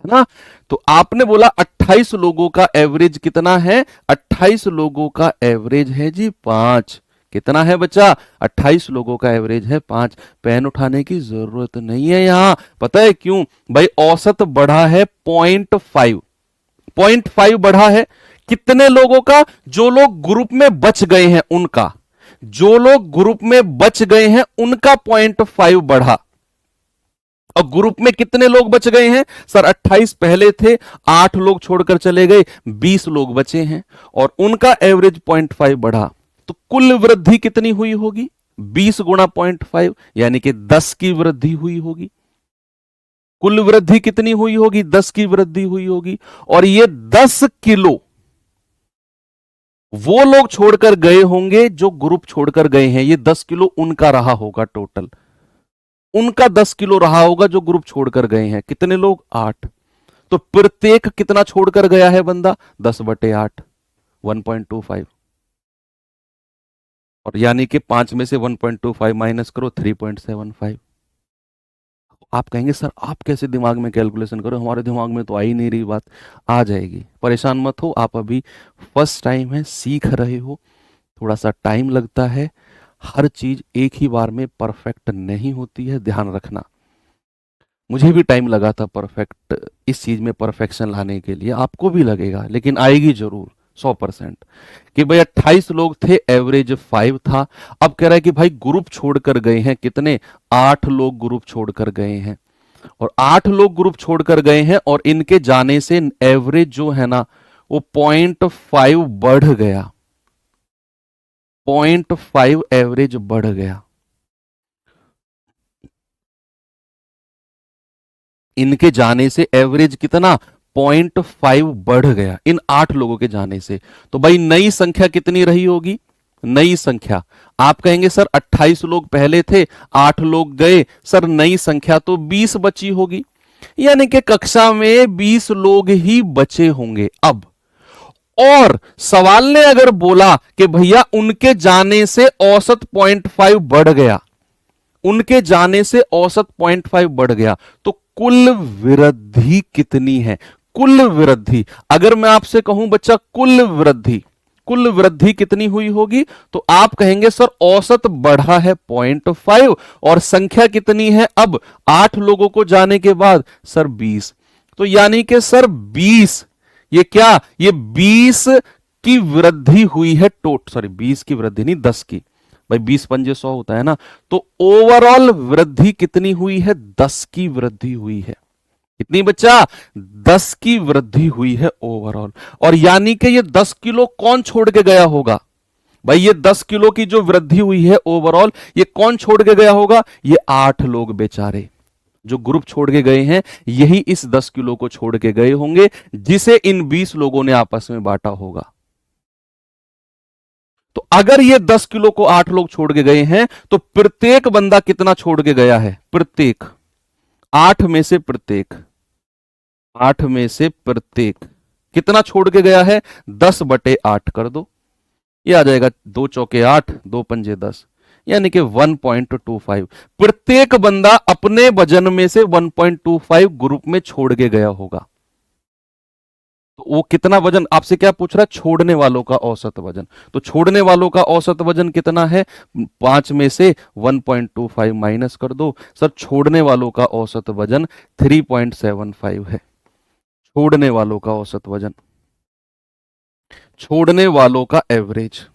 है ना? तो आपने बोला 28 लोगों का एवरेज कितना है? 28 लोगों का एवरेज है जी 5। कितना है बच्चा? 28 लोगों का एवरेज है 5। पेन उठाने की जरूरत नहीं है यहां। पता है क्यों? भाई औसत बढ़ा है 0.5, 0.5 बढ़ा है। कितने लोगों का? जो लोग ग्रुप में बच गए हैं उनका, जो लोग ग्रुप में बच गए हैं उनका 0.5 बढ़ा। और ग्रुप में कितने लोग बच गए हैं सर? 28 पहले थे, 8 लोग छोड़कर चले गए, 20 लोग बचे हैं और उनका एवरेज 0.5 बढ़ा। तो कुल वृद्धि कितनी हुई होगी? 20 गुणा 0.5 यानी कि 10 की वृद्धि हुई होगी। कुल वृद्धि कितनी हुई होगी? 10 की वृद्धि हुई होगी। और ये 10 किलो वो लोग छोड़कर गए होंगे जो ग्रुप छोड़कर गए हैं, ये 10 किलो उनका रहा होगा टोटल। उनका 10 किलो रहा होगा जो ग्रुप छोड़कर गए हैं। कितने लोग? 8। तो प्रत्येक कितना छोड़कर गया है बंदा? 10/8, 1.25। और यानी कि 5 में से 1.25 माइनस करो, 3.75। आप कहेंगे सर आप कैसे दिमाग में कैलकुलेशन करो, हमारे दिमाग में तो आ ही नहीं रही बात। आ जाएगी, परेशान मत हो। आप अभी फर्स्ट टाइम है, सीख रहे हो, थोड़ा सा टाइम लगता है। हर चीज एक ही बार में परफेक्ट नहीं होती है, ध्यान रखना। मुझे भी टाइम लगा था परफेक्ट, इस चीज में परफेक्शन लाने के लिए, आपको भी लगेगा, लेकिन आएगी जरूर 100%। कि भाई 28 लोग थे, एवरेज 5 था। अब कह रहा है कि भाई ग्रुप छोड़कर गए हैं कितने? 8 लोग ग्रुप छोड़कर गए हैं, और 8 लोग ग्रुप छोड़कर गए हैं और इनके जाने से एवरेज जो है ना वो 0.5 बढ़ गया, 0.5 एवरेज बढ़ गया। इनके जाने से एवरेज कितना? 0.5 बढ़ गया इन 8 लोगों के जाने से। तो भाई नई संख्या कितनी रही होगी? नई संख्या, आप कहेंगे सर 28 लोग पहले थे, 8 लोग गए, सर नई संख्या तो 20 बची होगी, यानी कि कक्षा में 20 लोग ही बचे होंगे अब। और सवाल ने अगर बोला कि भैया उनके जाने से औसत 0.5 बढ़ गया, उनके जाने से औसत 0.5 बढ़ गया, तो कुल वृद्धि कितनी है? कुल वृद्धि, अगर मैं आपसे कहूं बच्चा कुल वृद्धि कितनी हुई होगी, तो आप कहेंगे सर औसत बढ़ा है 0.5 और संख्या कितनी है अब 8 लोगों को जाने के बाद? सर 20। तो यानी कि सर 20, ये क्या, ये 20 की वृद्धि हुई है, 20 की वृद्धि नहीं, 10 की। भाई 20 पंजे 100 होता है ना। तो ओवरऑल वृद्धि कितनी हुई है? 10 की वृद्धि हुई है। कितनी बच्चा? 10 की वृद्धि हुई है ओवरऑल। और यानी कि ये 10 किलो कौन छोड़ के गया होगा? भाई ये 10 किलो की जो वृद्धि हुई है ओवरऑल, ये कौन छोड़ के गया होगा? ये 8 लोग बेचारे जो ग्रुप छोड़ के गए हैं, यही इस 10 किलो को छोड़ के गए होंगे, जिसे इन 20 लोगों ने आपस में बांटा होगा। तो अगर ये 10 किलो को 8 लोग छोड़ के गए हैं, तो प्रत्येक बंदा कितना छोड़ के गया है? प्रत्येक 8 में से प्रत्येक 8 में से प्रत्येक कितना छोड़ के गया है? 10/8 कर दो, ये आ जाएगा 2 चौके 8, 2 पंजे 10, यानी कि 1.25। प्रत्येक बंदा अपने वजन में से 1.25 ग्रुप में छोड़ के गया होगा। तो वो कितना वजन आपसे क्या पूछ रहा है? छोड़ने वालों का औसत वजन। तो छोड़ने वालों का औसत वजन कितना है? 5 में से 1.25 माइनस कर दो। सर छोड़ने वालों का औसत वजन 3.75 है। छोड़ने वालों का औसत वजन, छोड़ने वालों का एवरेज,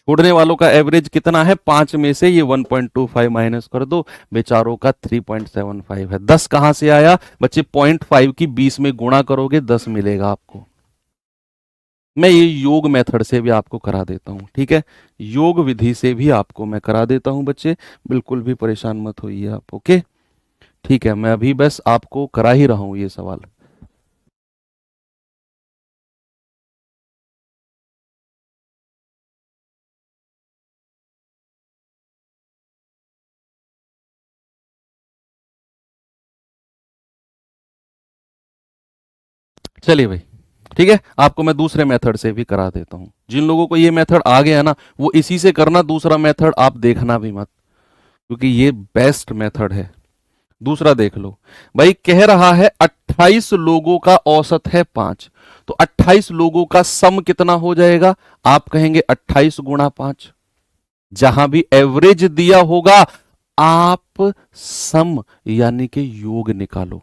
छोड़ने वालों का एवरेज कितना है? 5 में से ये 1.25 माइनस कर दो, बेचारों का 3.75 है। 10 कहां से आया बच्चे? 0.5 की 20 में गुणा करोगे 10 मिलेगा आपको। मैं ये योग मेथड से भी आपको करा देता हूं, ठीक है? योग विधि से भी आपको मैं करा देता हूं बच्चे, बिल्कुल भी परेशान मत होइए आप, ओके? ठीक है, मैं अभी बस आपको करा ही रहा हूं ये सवाल। चलिए भाई, ठीक है, आपको मैं दूसरे मेथड से भी करा देता हूं। जिन लोगों को ये मेथड आ गया ना, वो इसी से करना, दूसरा मेथड आप देखना भी मत, क्योंकि ये बेस्ट मेथड है। दूसरा देख लो भाई, कह रहा है 28 लोगों का औसत है 5, तो 28 लोगों का सम कितना हो जाएगा? आप कहेंगे 28 गुणा 5। जहां भी एवरेज दिया होगा आप सम यानी कि योग निकालो।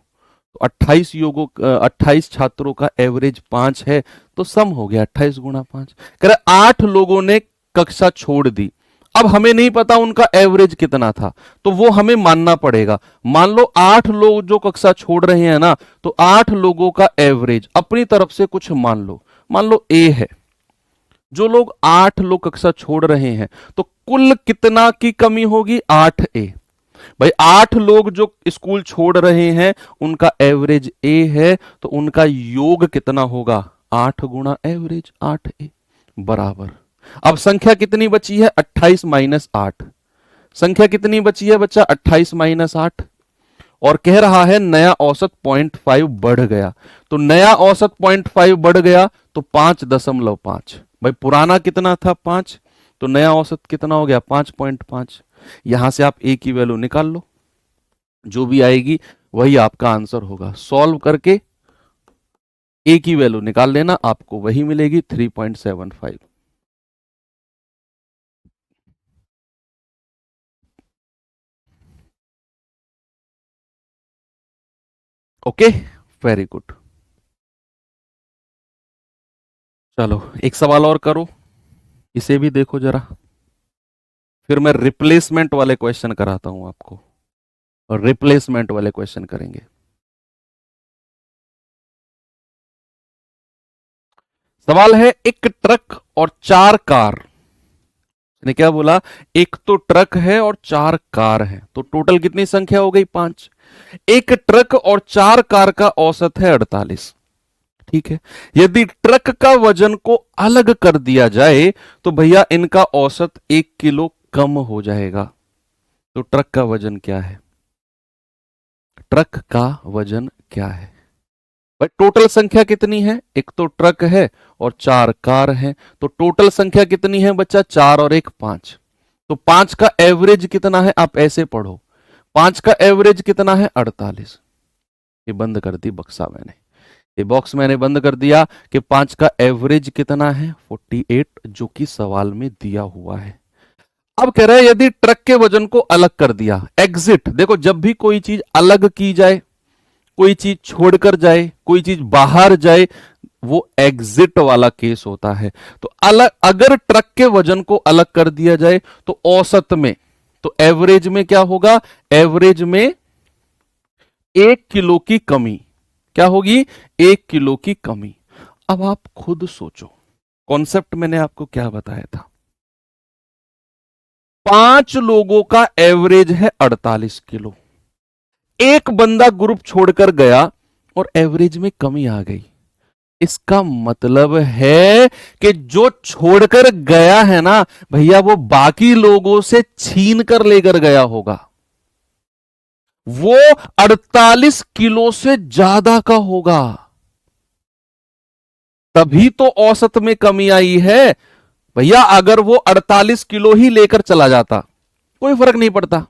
तो 28 छात्रों का एवरेज 5 है, तो सम हो गया 28 गुणा 5। कह रहे 8 लोगों ने कक्षा छोड़ दी, अब हमें नहीं पता उनका एवरेज कितना था, तो वो हमें मानना पड़ेगा। मान लो 8 लोग जो कक्षा छोड़ रहे हैं ना, तो 8 लोगों का एवरेज अपनी तरफ से कुछ मान लो ए है। जो लोग 8 लोग कक्षा छोड़ रहे हैं, तो कुल कितना की कमी होगी? 8 ए। भाई 8 लोग जो स्कूल छोड़ रहे हैं उनका एवरेज ए है, तो उनका योग कितना होगा? 8 गुणा एवरेज 8 ए बराबर। अब संख्या कितनी बची है? 28 माइनस 8। संख्या कितनी बची है बच्चा? 28 माइनस 8। और कह रहा है नया औसत 0.5 बढ़ गया, तो नया औसत 0.5 बढ़ गया तो 5.5। भाई पुराना कितना था? 5, तो नया औसत कितना हो गया? 5.5। यहां से आप ए की वैल्यू निकाल लो, जो भी आएगी वही आपका आंसर होगा। सॉल्व करके ए की वैल्यू निकाल लेना, आपको वही मिलेगी 3.75। Okay, very good. चलो एक सवाल और करो, इसे भी देखो जरा, फिर मैं रिप्लेसमेंट वाले क्वेश्चन कराता हूं आपको, और रिप्लेसमेंट वाले क्वेश्चन करेंगे। सवाल है, एक ट्रक और 4 कार ने क्या बोला? एक तो ट्रक है और 4 कार है, तो टोटल कितनी संख्या हो गई? 5। एक ट्रक और 4 कार का औसत है 48, ठीक है? यदि ट्रक का वजन को अलग कर दिया जाए तो भैया इनका औसत 1 किलो कम हो जाएगा। तो ट्रक का वजन क्या है? ट्रक का वजन क्या है? भाई टोटल संख्या कितनी है? एक तो ट्रक है और 4 कार है, तो टोटल संख्या कितनी है बच्चा? 4 और 1 5। तो 5 का एवरेज कितना है? आप ऐसे पढ़ो, 5 का एवरेज कितना है? 48। ये बंद कर दी बक्सा मैंने, ये बॉक्स मैंने बंद कर दिया कि 5 का एवरेज कितना है? 48, जो कि सवाल में दिया हुआ है। अब कह रहे हैं यदि ट्रक के वजन को अलग कर दिया, एग्जिट, देखो जब भी कोई चीज अलग की जाए, कोई चीज छोड़कर जाए, कोई चीज बाहर जाए, वो एग्जिट वाला केस होता है। तो अलग, अगर ट्रक के वजन को अलग कर दिया जाए तो औसत में, तो एवरेज में क्या होगा? एवरेज में 1 किलो की कमी। क्या होगी? 1 किलो की कमी। अब आप खुद सोचो, कॉन्सेप्ट मैंने आपको क्या बताया था? 5 लोगों का एवरेज है 48 किलो, एक बंदा ग्रुप छोड़कर गया और एवरेज में कमी आ गई। इसका मतलब है कि जो छोड़कर गया है ना भैया, वो बाकी लोगों से छीन कर लेकर गया होगा, वो 48 किलो से ज्यादा का होगा, तभी तो औसत में कमी आई है। भैया अगर वो 48 किलो ही लेकर चला जाता कोई फर्क नहीं पड़ता।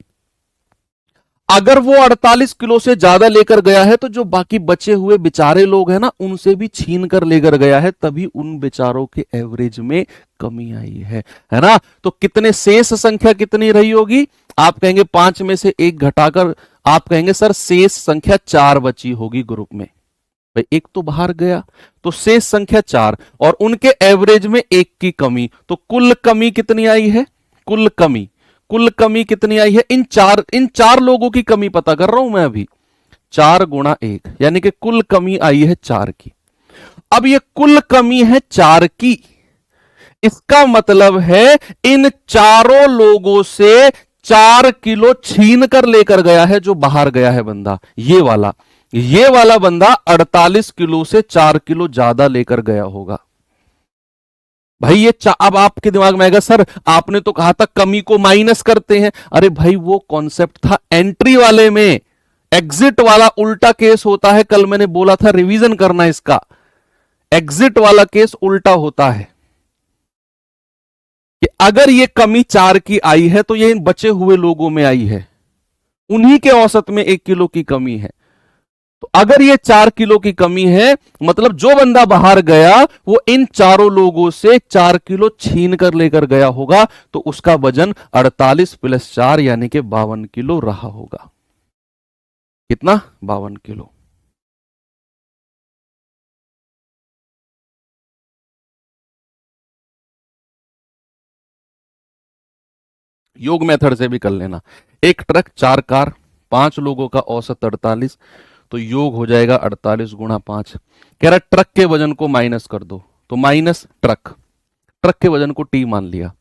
अगर वो 48 किलो से ज्यादा लेकर गया है तो जो बाकी बचे हुए बेचारे लोग हैं ना, उनसे भी छीन कर लेकर गया है, तभी उन बेचारों के एवरेज में कमी आई है ना। तो कितने शेष संख्या कितनी रही होगी? आप कहेंगे 5 में से 1 घटाकर, आप कहेंगे सर शेष संख्या 4 बची होगी ग्रुप में। भाई एक तो बाहर गया, तो शेष संख्या 4 और उनके एवरेज में 1 की कमी, तो कुल कमी कितनी आई है? कुल कमी कितनी आई है? इन चार लोगों की कमी पता कर रहा हूं मैं अभी। 4 गुणा 1 यानी कि कुल कमी आई है 4 की। अब ये कुल कमी है 4 की, इसका मतलब है इन चारों लोगों से 4 किलो छीन कर लेकर गया है जो बाहर गया है बंदा। ये वाला बंदा 48 किलो से 4 किलो ज्यादा लेकर गया होगा। भाई ये अब आपके दिमाग में आएगा सर आपने तो कहा था कमी को माइनस करते हैं। अरे भाई वो कॉन्सेप्ट था एंट्री वाले में, एग्जिट वाला उल्टा केस होता है। कल मैंने बोला था रिवीजन करना इसका। एग्जिट वाला केस उल्टा होता है कि अगर ये कमी 4 की आई है तो ये इन बचे हुए लोगों में आई है, उन्हीं के औसत में 1 किलो की कमी है। तो अगर ये 4 किलो की कमी है, मतलब जो बंदा बाहर गया वो इन चारों लोगों से 4 किलो छीन कर लेकर गया होगा, तो उसका वजन 48 + 4 यानी कि 52 किलो रहा होगा। कितना? 52 किलो। योग मेथड से भी कर लेना। एक ट्रक 4 कार 5 लोगों का औसत 48, तो योग हो जाएगा 48 गुणा 5। कह रहा ट्रक के वजन को माइनस कर दो, तो माइनस ट्रक के वजन को टी मान लिया,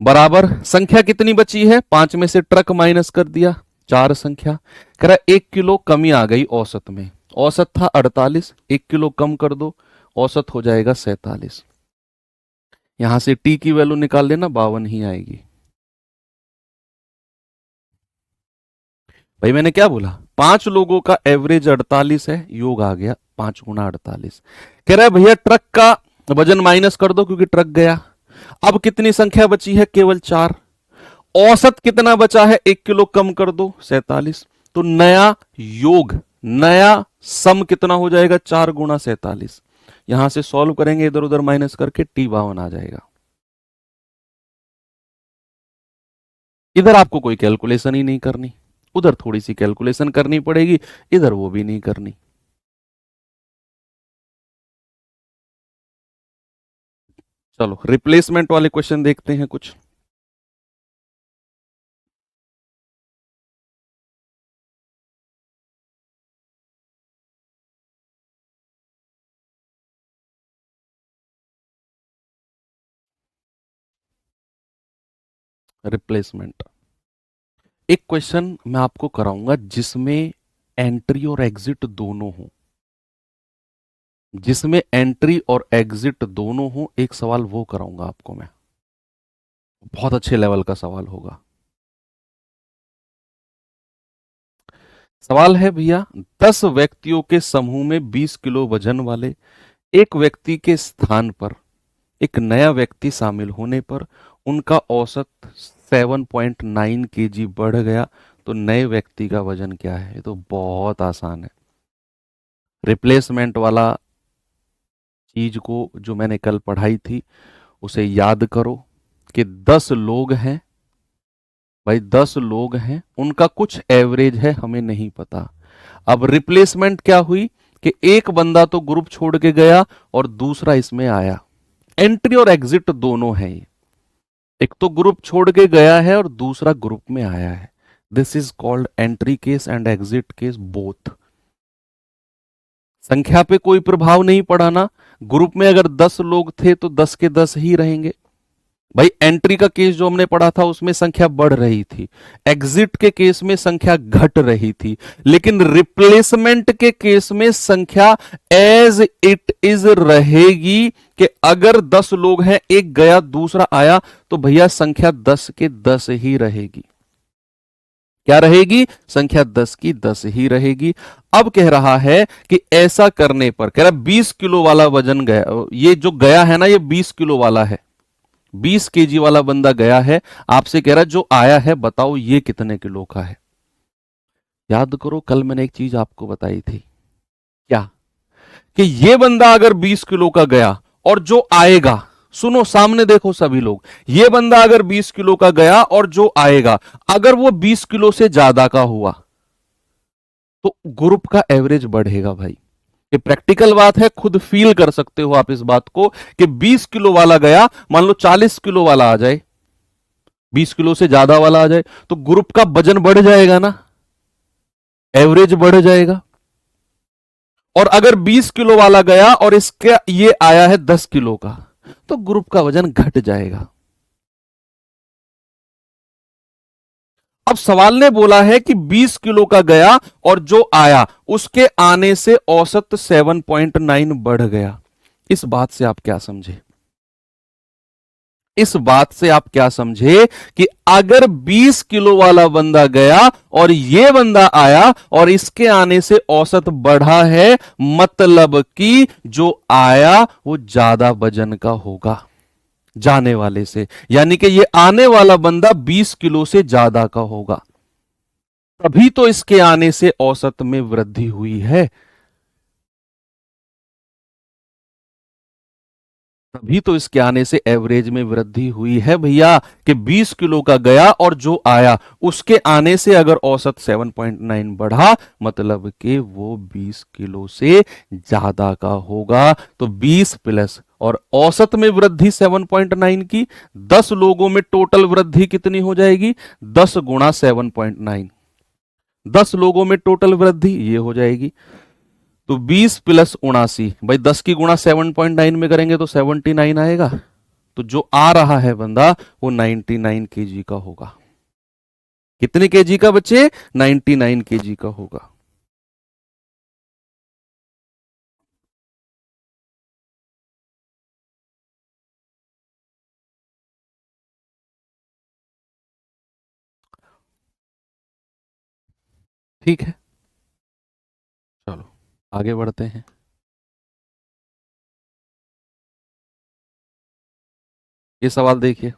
बराबर संख्या कितनी बची है? 5 में से ट्रक माइनस कर दिया, 4 संख्या। कह रहा 1 किलो कमी आ गई औसत में। औसत था 48, 1 किलो कम कर दो, औसत हो जाएगा 47। यहां से टी की वैल्यू निकाल लेना, 52 ही आएगी। भाई मैंने क्या बोला? 5 लोगों का एवरेज 48 है, योग आ गया 5 गुणा 48। कह रहा है भैया ट्रक का वजन माइनस कर दो क्योंकि ट्रक गया। अब कितनी संख्या बची है? केवल 4। औसत कितना बचा है? 1 किलो कम कर दो, 47। तो नया योग, नया सम कितना हो जाएगा? 4 गुणा 47। यहां से सॉल्व करेंगे इधर उधर माइनस करके, टी 52 आ जाएगा। इधर आपको कोई कैलकुलेशन ही नहीं करनी, उधर थोड़ी सी कैलकुलेशन करनी पड़ेगी, इधर वो भी नहीं करनी। चलो रिप्लेसमेंट वाले क्वेश्चन देखते हैं कुछ। रिप्लेसमेंट एक क्वेश्चन मैं आपको कराऊंगा जिसमें एंट्री और एग्जिट दोनों हो, जिसमें एंट्री और एग्जिट दोनों हो, एक सवाल वो कराऊंगा आपको मैं। बहुत अच्छे लेवल का सवाल होगा। सवाल है भैया 10 व्यक्तियों के समूह में 20 किलो वजन वाले एक व्यक्ति के स्थान पर एक नया व्यक्ति शामिल होने पर उनका औसत 7.9 केजी बढ़ गया, तो नए व्यक्ति का वजन क्या है? ये तो बहुत आसान है। रिप्लेसमेंट वाला चीज को जो मैंने कल पढ़ाई थी उसे याद करो कि 10 लोग हैं भाई, 10 लोग हैं, उनका कुछ एवरेज है, हमें नहीं पता। अब रिप्लेसमेंट क्या हुई कि एक बंदा तो ग्रुप छोड़ के गया और दूसरा इसमें आया। एंट्री और एग्जिट दोनों है ये, एक तो ग्रुप छोड़ के गया है और दूसरा ग्रुप में आया है। This is called entry case and exit case both. संख्या पे कोई प्रभाव नहीं पड़ा ना, ग्रुप में अगर 10 लोग थे तो 10 के 10 ही रहेंगे। भाई एंट्री का केस जो हमने पढ़ा था उसमें संख्या बढ़ रही थी, एग्जिट के केस में संख्या घट रही थी, लेकिन रिप्लेसमेंट के केस में संख्या एज इट इज रहेगी कि अगर 10 लोग हैं, एक गया दूसरा आया, तो भैया संख्या 10 के 10 ही रहेगी। क्या रहेगी? संख्या 10 की 10 ही रहेगी। अब कह रहा है कि ऐसा करने पर, कह रहा 20 किलो वाला वजन गया, ये जो गया है ना ये 20 किलो वाला है, 20 केजी वाला बंदा गया है, आपसे कह रहा जो आया है बताओ ये कितने किलो का है। याद करो, कल मैंने एक चीज आपको बताई थी, क्या? कि ये बंदा अगर 20 किलो का गया और जो आएगा, सुनो सामने देखो सभी लोग, ये बंदा अगर 20 किलो का गया और जो आएगा अगर वो 20 किलो से ज्यादा का हुआ तो ग्रुप का एवरेज बढ़ेगा भाई। ये प्रैक्टिकल बात है, खुद फील कर सकते हो आप इस बात को कि 20 किलो वाला गया, मान लो 40 किलो वाला आ जाए, 20 किलो से ज्यादा वाला आ जाए, तो ग्रुप का वजन बढ़ जाएगा ना, एवरेज बढ़ जाएगा। और अगर 20 किलो वाला गया और इसका ये आया है 10 किलो का, तो ग्रुप का वजन घट जाएगा। अब सवाल ने बोला है कि 20 किलो का गया और जो आया उसके आने से औसत 7.9 बढ़ गया। इस बात से आप क्या समझे? इस बात से आप क्या समझे कि अगर 20 किलो वाला बंदा गया और ये बंदा आया और इसके आने से औसत बढ़ा है, मतलब कि जो आया वो ज्यादा वजन का होगा जाने वाले से, यानी कि ये आने वाला बंदा 20 किलो से ज्यादा का होगा, तभी तो इसके आने से औसत में वृद्धि हुई है। तभी तो इसके आने से एवरेज में वृद्धि हुई है भैया, कि 20 किलो का गया और जो आया उसके आने से अगर औसत 7.9 बढ़ा, मतलब कि वो 20 किलो से ज्यादा का होगा। तो 20 प्लस और औसत में वृद्धि 7.9 की, 10 लोगों में टोटल वृद्धि कितनी हो जाएगी? 10 गुणा 7.9, 10 लोगों में टोटल वृद्धि ये हो जाएगी। तो 20 प्लस 79, भाई 10 की गुणा 7.9 में करेंगे तो 79 आएगा। तो जो आ रहा है बंदा वो 99 केजी का होगा। कितने केजी का बच्चे? 99 केजी का होगा। ठीक है, चलो आगे बढ़ते हैं। ये सवाल देखिए,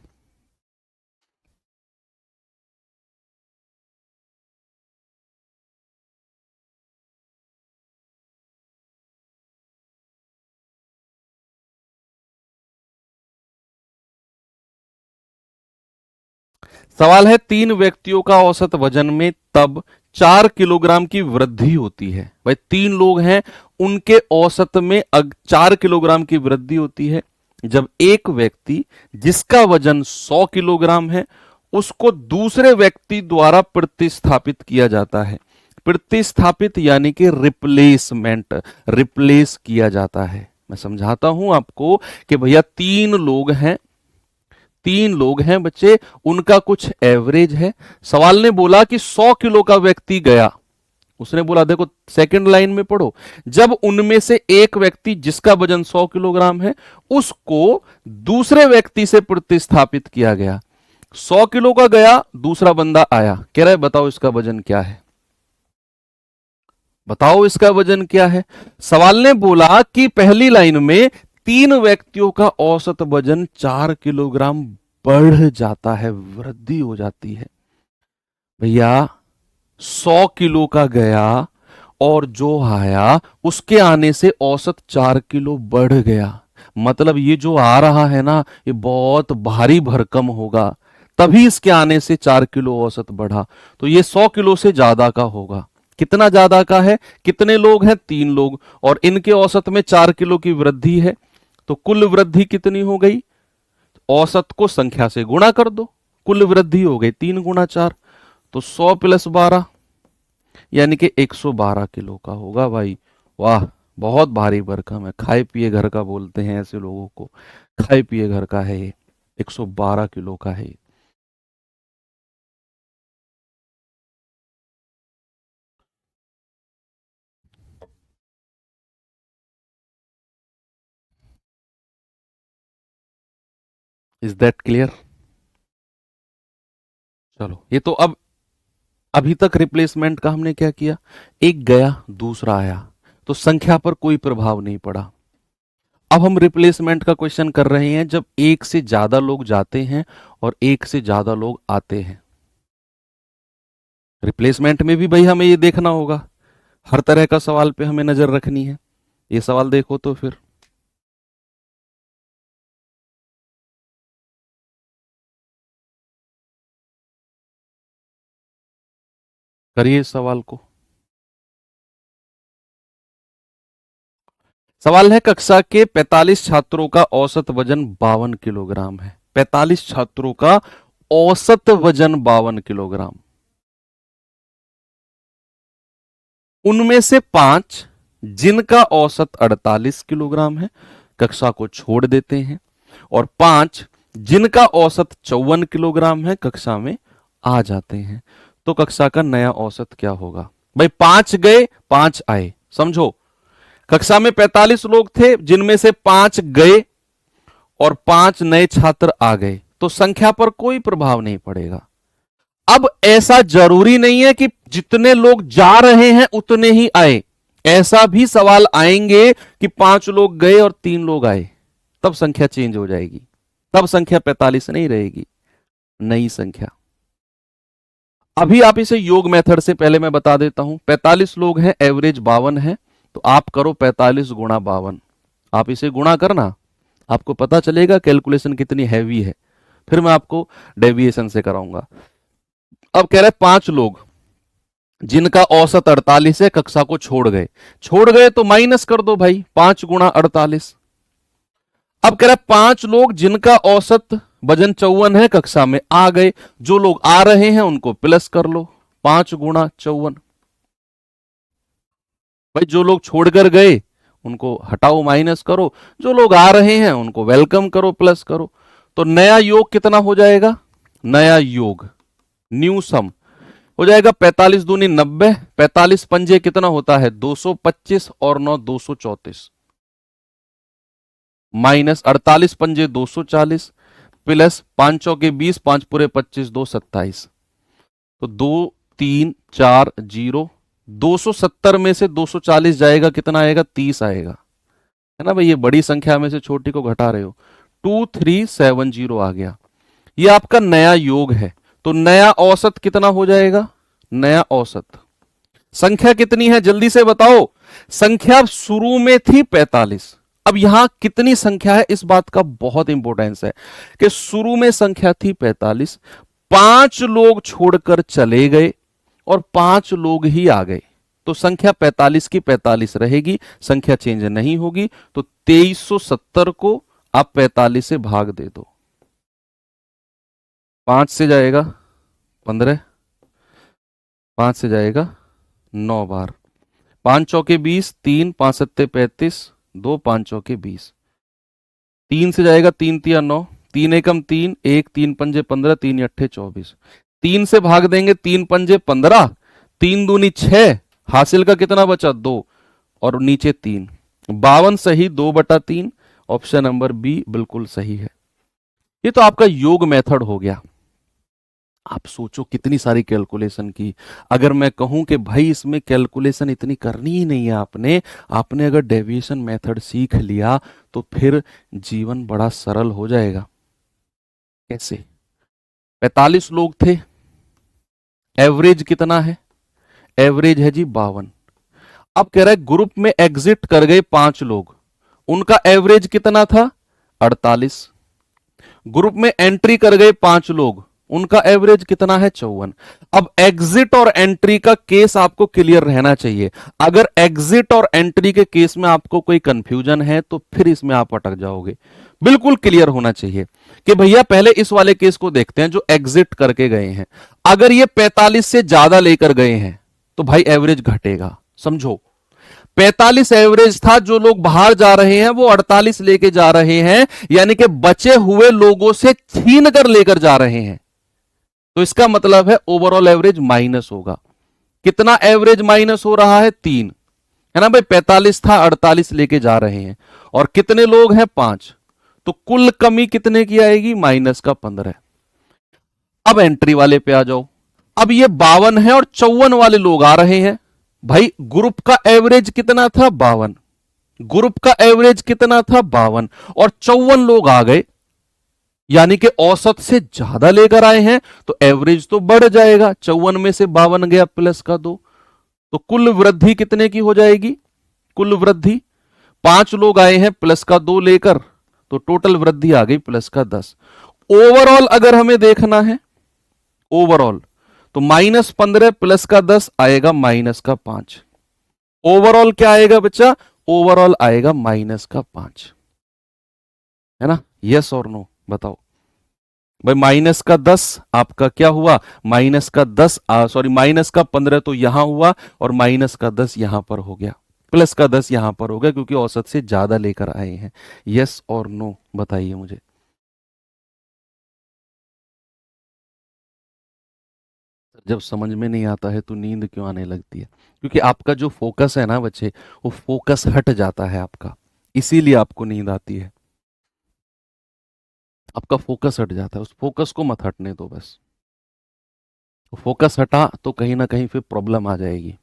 सवाल है, तीन व्यक्तियों का औसत वजन में तब 4 किलोग्राम की वृद्धि होती है। भाई तीन लोग हैं, उनके औसत में 4 किलोग्राम की वृद्धि होती है जब एक व्यक्ति जिसका वजन 100 किलोग्राम है उसको दूसरे व्यक्ति द्वारा प्रतिस्थापित किया जाता है। प्रतिस्थापित यानी कि रिप्लेसमेंट, रिप्लेस किया जाता है। मैं समझाता हूं आपको कि भैया तीन लोग हैं, तीन लोग हैं बच्चे, उनका कुछ एवरेज है। सवाल ने बोला कि 100 किलो का व्यक्ति गया, उसने बोला देखो सेकंड लाइन में पढ़ो, जब उनमें से एक व्यक्ति जिसका वजन 100 किलोग्राम है उसको दूसरे व्यक्ति से प्रतिस्थापित किया गया। 100 किलो का गया, दूसरा बंदा आया, कह रहा है बताओ इसका वजन क्या है, बताओ इसका वजन क्या है। सवाल ने बोला कि पहली लाइन में तीन व्यक्तियों का औसत वजन 4 किलोग्राम बढ़ जाता है, वृद्धि हो जाती है। भैया 100 किलो का गया और जो आया उसके आने से औसत 4 किलो बढ़ गया, मतलब ये जो आ रहा है ना ये बहुत भारी भरकम होगा, तभी इसके आने से 4 किलो औसत बढ़ा। तो ये 100 किलो से ज्यादा का होगा। कितना ज्यादा का है? कितने लोग हैं? तीन लोग, और इनके औसत में 4 किलो की वृद्धि है, तो कुल वृद्धि कितनी हो गई? औसत को संख्या से गुणा कर दो, कुल वृद्धि हो गई 3 गुणा 4, तो 100 प्लस 12 यानी कि 112 किलो का होगा भाई। वाह, बहुत भारी भरकम है, खाए पिए घर का बोलते हैं ऐसे लोगों को, खाए पिए घर का है ये, 112 किलो का है। Is that clear? चलो, ये तो अब अभी तक रिप्लेसमेंट का हमने क्या किया, एक गया दूसरा आया, तो संख्या पर कोई प्रभाव नहीं पड़ा। अब हम रिप्लेसमेंट का क्वेश्चन कर रहे हैं जब एक से ज्यादा लोग जाते हैं और एक से ज्यादा लोग आते हैं। रिप्लेसमेंट में भी भाई हमें ये देखना होगा, हर तरह का सवाल पे हमें नजर रखनी है। ये सवाल देखो तो फिर करिए इस सवाल को। सवाल है, कक्षा के 45 छात्रों का औसत वजन 52 किलोग्राम है। 45 छात्रों का औसत वजन 52 किलोग्राम। उनमें से 5 जिनका औसत 48 किलोग्राम है कक्षा को छोड़ देते हैं, और 5 जिनका औसत 54 किलोग्राम है कक्षा में आ जाते हैं। तो कक्षा का नया औसत क्या होगा? भाई 5 गए 5 आए, समझो कक्षा में 45 लोग थे जिनमें से 5 गए और 5 नए छात्र आ गए, तो संख्या पर कोई प्रभाव नहीं पड़ेगा। अब ऐसा जरूरी नहीं है कि जितने लोग जा रहे हैं उतने ही आए, ऐसा भी सवाल आएंगे कि 5 लोग गए और 3 लोग आए, तब संख्या चेंज हो जाएगी, तब संख्या 45 नहीं रहेगी, नई संख्या। अभी आप इसे योग मेथड से, पहले मैं बता देता हूं, 45 लोग हैं, एवरेज 52 है, तो आप करो 45 गुणा 52, आप इसे गुणा करना, आपको पता चलेगा कैलकुलेशन कितनी हैवी है, फिर मैं आपको डेविएशन से कराऊंगा। अब कह रहे 5 लोग जिनका औसत 48 है कक्षा को छोड़ गए तो माइनस कर दो भाई, 5 गुणा 48। अब कह रहा 5 लोग जिनका औसत वजन 54 है कक्षा में आ गए, जो लोग आ रहे हैं उनको प्लस कर लो, 5 गुणा 54। भाई जो लोग छोड़कर गए उनको हटाओ, माइनस करो, जो लोग आ रहे हैं उनको वेलकम करो, प्लस करो। तो नया योग कितना हो जाएगा? नया योग, न्यू सम हो जाएगा 45 दूनी 90, 45 पंजे कितना होता है 225 और 9 234, माइनस 48 पंजे 240, प्लस 5 चौके 20, 5 पूरे 25, 2 27, तो 2 3 4 0, 270 में से 240 जाएगा, कितना आएगा 30 आएगा, है ना भाई, ये बड़ी संख्या में से छोटी को घटा रहे हो, 2370 आ गया, ये आपका नया योग है। तो नया औसत कितना हो जाएगा? नया औसत संख्या कितनी है जल्दी से बताओ? संख्या शुरू में थी 45, अब यहां कितनी संख्या है इस बात का बहुत इंपॉर्टेंस है कि शुरू में संख्या थी 45, 5 लोग छोड़कर चले गए और 5 लोग ही आ गए, तो संख्या 45 की 45 रहेगी, संख्या चेंज नहीं होगी। तो 2370 को आप 45 से भाग दे दो, 5 से जाएगा 15, 5 से जाएगा 9 बार, 5 चौके 20, 3 5 सत्ते 35, 2 5 चौके 20, 3 से जाएगा 3 तिया 9, 3 एकम 3, 1 3 पंजे 15, 3 अट्ठे 24, 3 से भाग देंगे 3 पंजे 15, 3 दूनी 6, हासिल का कितना बचा 2 और नीचे 3, 52 सही, 2/3, ऑप्शन नंबर बी बिल्कुल सही है। ये तो आपका योग मेथड हो गया। आप सोचो कितनी सारी कैलकुलेशन की, अगर मैं कहूं कि भाई इसमें कैलकुलेशन इतनी करनी ही नहीं है, आपने अगर डेविएशन मेथड सीख लिया तो फिर जीवन बड़ा सरल हो जाएगा। कैसे? 45 लोग थे, एवरेज कितना है? एवरेज है जी 52। अब कह रहा है ग्रुप में एग्जिट कर गए 5 लोग, उनका एवरेज कितना था 48। ग्रुप में एंट्री कर गए 5 लोग, उनका एवरेज कितना है 54। अब एग्जिट और एंट्री का केस आपको क्लियर रहना चाहिए, अगर एग्जिट और एंट्री के केस में आपको कोई कंफ्यूजन है तो फिर इसमें आप अटक जाओगे। बिल्कुल क्लियर होना चाहिए कि भैया पहले इस वाले केस को देखते हैं जो एग्जिट करके गए हैं, अगर ये 45 से ज्यादा लेकर गए हैं तो भाई एवरेज घटेगा। समझो 45 एवरेज था, जो लोग बाहर जा रहे हैं वो 48 लेके जा रहे हैं, यानी कि बचे हुए लोगों से छीन कर लेकर जा रहे हैं, तो इसका मतलब है ओवरऑल एवरेज माइनस होगा। कितना एवरेज माइनस हो रहा है 3, है ना भाई, 45 था 48 लेके जा रहे हैं और कितने लोग हैं 5, तो कुल कमी कितने की आएगी माइनस का 15। अब एंट्री वाले पे आ जाओ, अब ये 52 है और 54 वाले लोग आ रहे हैं, भाई ग्रुप का एवरेज कितना था 52, ग्रुप का एवरेज कितना था 52 और 54 लोग आ गए, यानी कि औसत से ज्यादा लेकर आए हैं तो एवरेज तो बढ़ जाएगा। 54 में से 52 गया प्लस का 2, तो कुल वृद्धि कितने की हो जाएगी? कुल वृद्धि 5 लोग आए हैं प्लस का 2 लेकर, तो टोटल वृद्धि आ गई प्लस का 10। ओवरऑल अगर हमें देखना है, ओवरऑल, तो -15 प्लस का 10 आएगा माइनस का 5। ओवरऑल क्या आएगा बच्चा? ओवरऑल आएगा माइनस का 5, है ना? यस और नो बताओ भाई। माइनस का 10 आपका क्या हुआ? माइनस का 10 सॉरी माइनस का 15 तो यहां हुआ, और माइनस का 10 यहां पर हो गया, प्लस का 10 यहां पर हो गया, क्योंकि औसत से ज्यादा लेकर आए हैं। यस और नो बताइए मुझे। जब समझ में नहीं आता है तो नींद क्यों आने लगती है? क्योंकि आपका जो फोकस है ना बच्चे, वो फोकस हट जाता है आपका, इसीलिए आपको नींद आती है। आपका फोकस हट जाता है, उस फोकस को मत हटने दो बस। फोकस हटा तो कहीं ना कहीं फिर प्रॉब्लम आ जाएगी।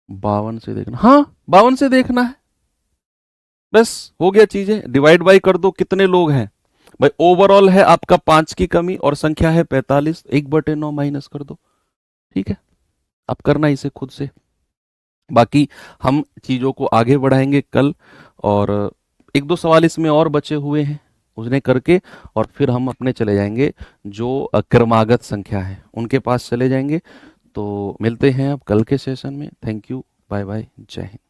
52 से देखना, हाँ 52 से देखना है, बस हो गया। चीजें डिवाइड बाई कर दो, कितने लोग हैं भाई? ओवरऑल है आपका 5 की कमी और संख्या है 45, 1/9 माइनस कर दो, ठीक है? अब करना इसे खुद से। बाकी हम चीजों को आगे बढ़ाएंगे कल, और एक दो सवाल इसमें और बचे हुए हैं, उसने करके और फिर हम अपने चले जाएंगे जो क्रमागत संख्या है उनके पास चले जाएंगे। तो मिलते हैं अब कल के सेशन में। थैंक यू, बाय बाय, जय हिंद।